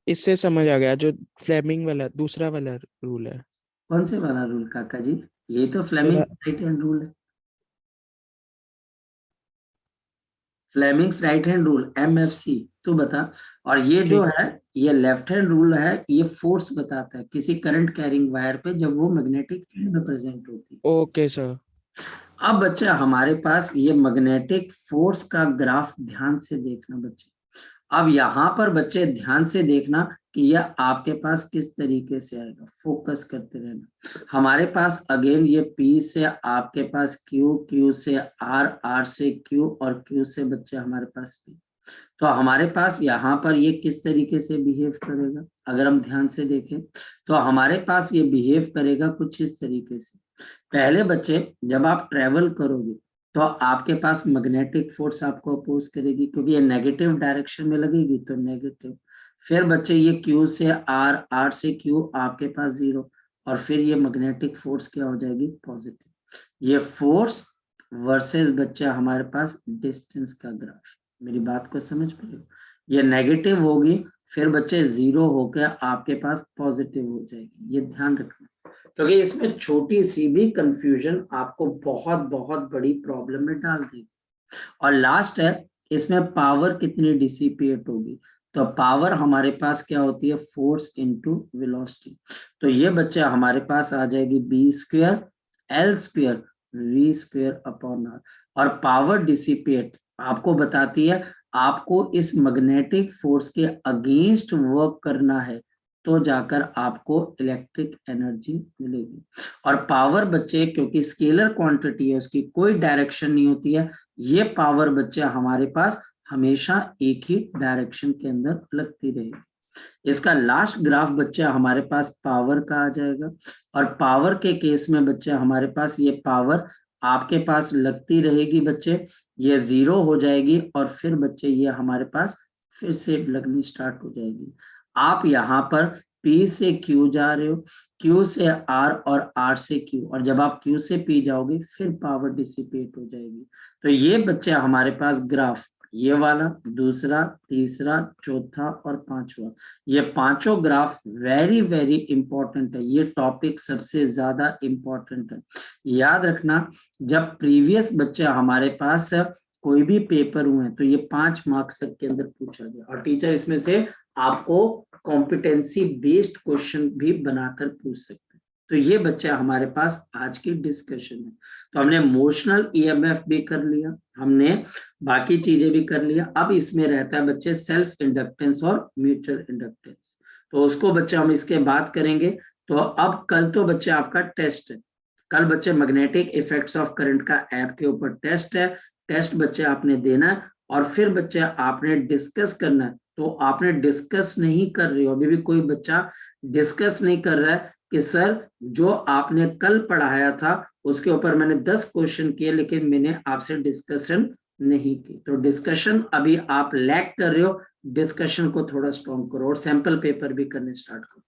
Speaker 4: इससे समझ आ गया, जो फ्लेमिंग वाला दूसरा वाला रूल है।
Speaker 1: कौन से वाला रूल काका जी? ये तो Fleming
Speaker 4: sir
Speaker 1: right hand rule है, Fleming's right hand rule MFC. तू बता। और ये जो
Speaker 4: ठीक
Speaker 1: है,
Speaker 4: है।
Speaker 1: ये लेफ्ट हैंड रूल है, ये फोर्स बताता है किसी करंट कैरिंग वायर पे जब वो मैग्नेटिक फील्ड में प्रेजेंट होती है।
Speaker 4: Okay sir.
Speaker 1: अब बच्चे हमारे पास ये मैग्नेटिक फोर्स का ग्राफ ध्यान से देखना बच्चे। अब यहाँ पर बच्चे ध्यान से देखना कि यह आपके पास किस तरीके से आएगा, फोकस करते रहना। हमारे पास अगेन ये P से आपके पास Q, Q से R, R से Q, और Q से बच्चे हमारे पास P। तो हमारे पास यहाँ पर ये किस तरीके से बिहेव करेगा? अगर हम ध्यान से देखें तो हमारे पास ये बिहेव करेगा कुछ इस तरीके से। पहले बच्चे जब आप ट्रेवल करोगे तो आपके पास मैग्नेटिक फोर्स आपको अपोज करेगी, क्योंकि ये नेगेटिव डायरेक्शन में लगेगी तो नेगेटिव। फिर बच्चे ये Q से R, R से Q आपके पास जीरो, और फिर ये मैग्नेटिक फोर्स क्या हो जाएगी? पॉजिटिव। ये फोर्स वर्सेस बच्चे हमारे पास डिस्टेंस का ग्राफ। मेरी बात को समझ पा रहे हो? ये नेगेटिव होगी, फिर बच्चे जीरो होकर आपके पास पॉजिटिव हो जाएगी। ये ध्यान रखना, क्योंकि इसमें छोटी सी भी कंफ्यूजन आपको बहुत बहुत बड़ी प्रॉब्लम में डाल देगी। और लास्ट है, इसमें पावर कितनी डिसिपेट होगी? तो पावर हमारे पास क्या होती है? Force into velocity. तो ये बच्चे हमारे पास आ जाएगी B square L square V square upon R. और पावर डिसिपेट आपको बताती है आपको इस मैग्नेटिक फोर्स के अगेंस्ट वर्क करना है, तो जाकर आपको इलेक्ट्रिक एनर्जी मिलेगी। और पावर बच्चे क्योंकि स्केलर क्वांटिटी है, उसकी कोई डायरेक्शन नहीं होती है, ये पावर बच्चे हमारे पास हमेशा एक ही डायरेक्शन के अंदर लगती रहेगी। इसका लास्ट ग्राफ बच्चे हमारे पास पावर का आ जाएगा, और पावर के केस में बच्चे हमारे पास ये पावर आपके पास लगती रहेगी बच्चे, ये जीरो हो जाएगी, और फिर बच्चे ये हमारे पास फिर से लगनी स्टार्ट हो जाएगी। आप यहाँ पर P से Q जा रहे हो, Q से R और R से Q, और जब आप Q से P जाओगे फिर पावर डिसिपेट हो जाएगी। तो ये बच्चे हमारे पास ग्राफ, ये वाला, दूसरा, तीसरा, चौथा और पांचवा, ये पांचों ग्राफ वेरी वेरी इंपॉर्टेंट है। ये टॉपिक सबसे ज्यादा इंपॉर्टेंट है। याद रखना, जब प्रीवियस बच्चे हमारे पास कोई भी पेपर हुए तो ये 5 मार्क्स तक के अंदर पूछा गया, और टीचर इसमें से आपको कॉम्पिटेंसी बेस्ड क्वेश्चन भी बनाकर पूछ सकते हैं। तो ये बच्चे हमारे पास आज की डिस्कशन है। तो हमने मोशनल ईएमएफ भी कर लिया, हमने बाकी चीजें भी कर लिया। अब इसमें रहता है बच्चे सेल्फ इंडक्टेंस और म्यूचुअल इंडक्टेंस, तो उसको बच्चे हम इसके बाद करेंगे। तो अब कल तो बच्चे आपका टेस्ट है, कल बच्चे मैग्नेटिक इफेक्ट्स ऑफ करंट का ऐप के ऊपर टेस्ट है, टेस्ट बच्चे आपने देना है और फिर बच्चे आपने डिस्कस करना है। तो आपने डिस्कस नहीं कर रहे हो, अभी भी कोई बच्चा डिस्कस नहीं कर रहा है कि सर जो आपने कल पढ़ाया था उसके ऊपर मैंने 10 क्वेश्चन किए लेकिन मैंने आपसे डिस्कशन नहीं की। तो डिस्कशन अभी आप लैक कर रहे हो, डिस्कशन को थोड़ा स्ट्रॉन्ग करो और सैंपल पेपर भी करने स्टार्ट करो।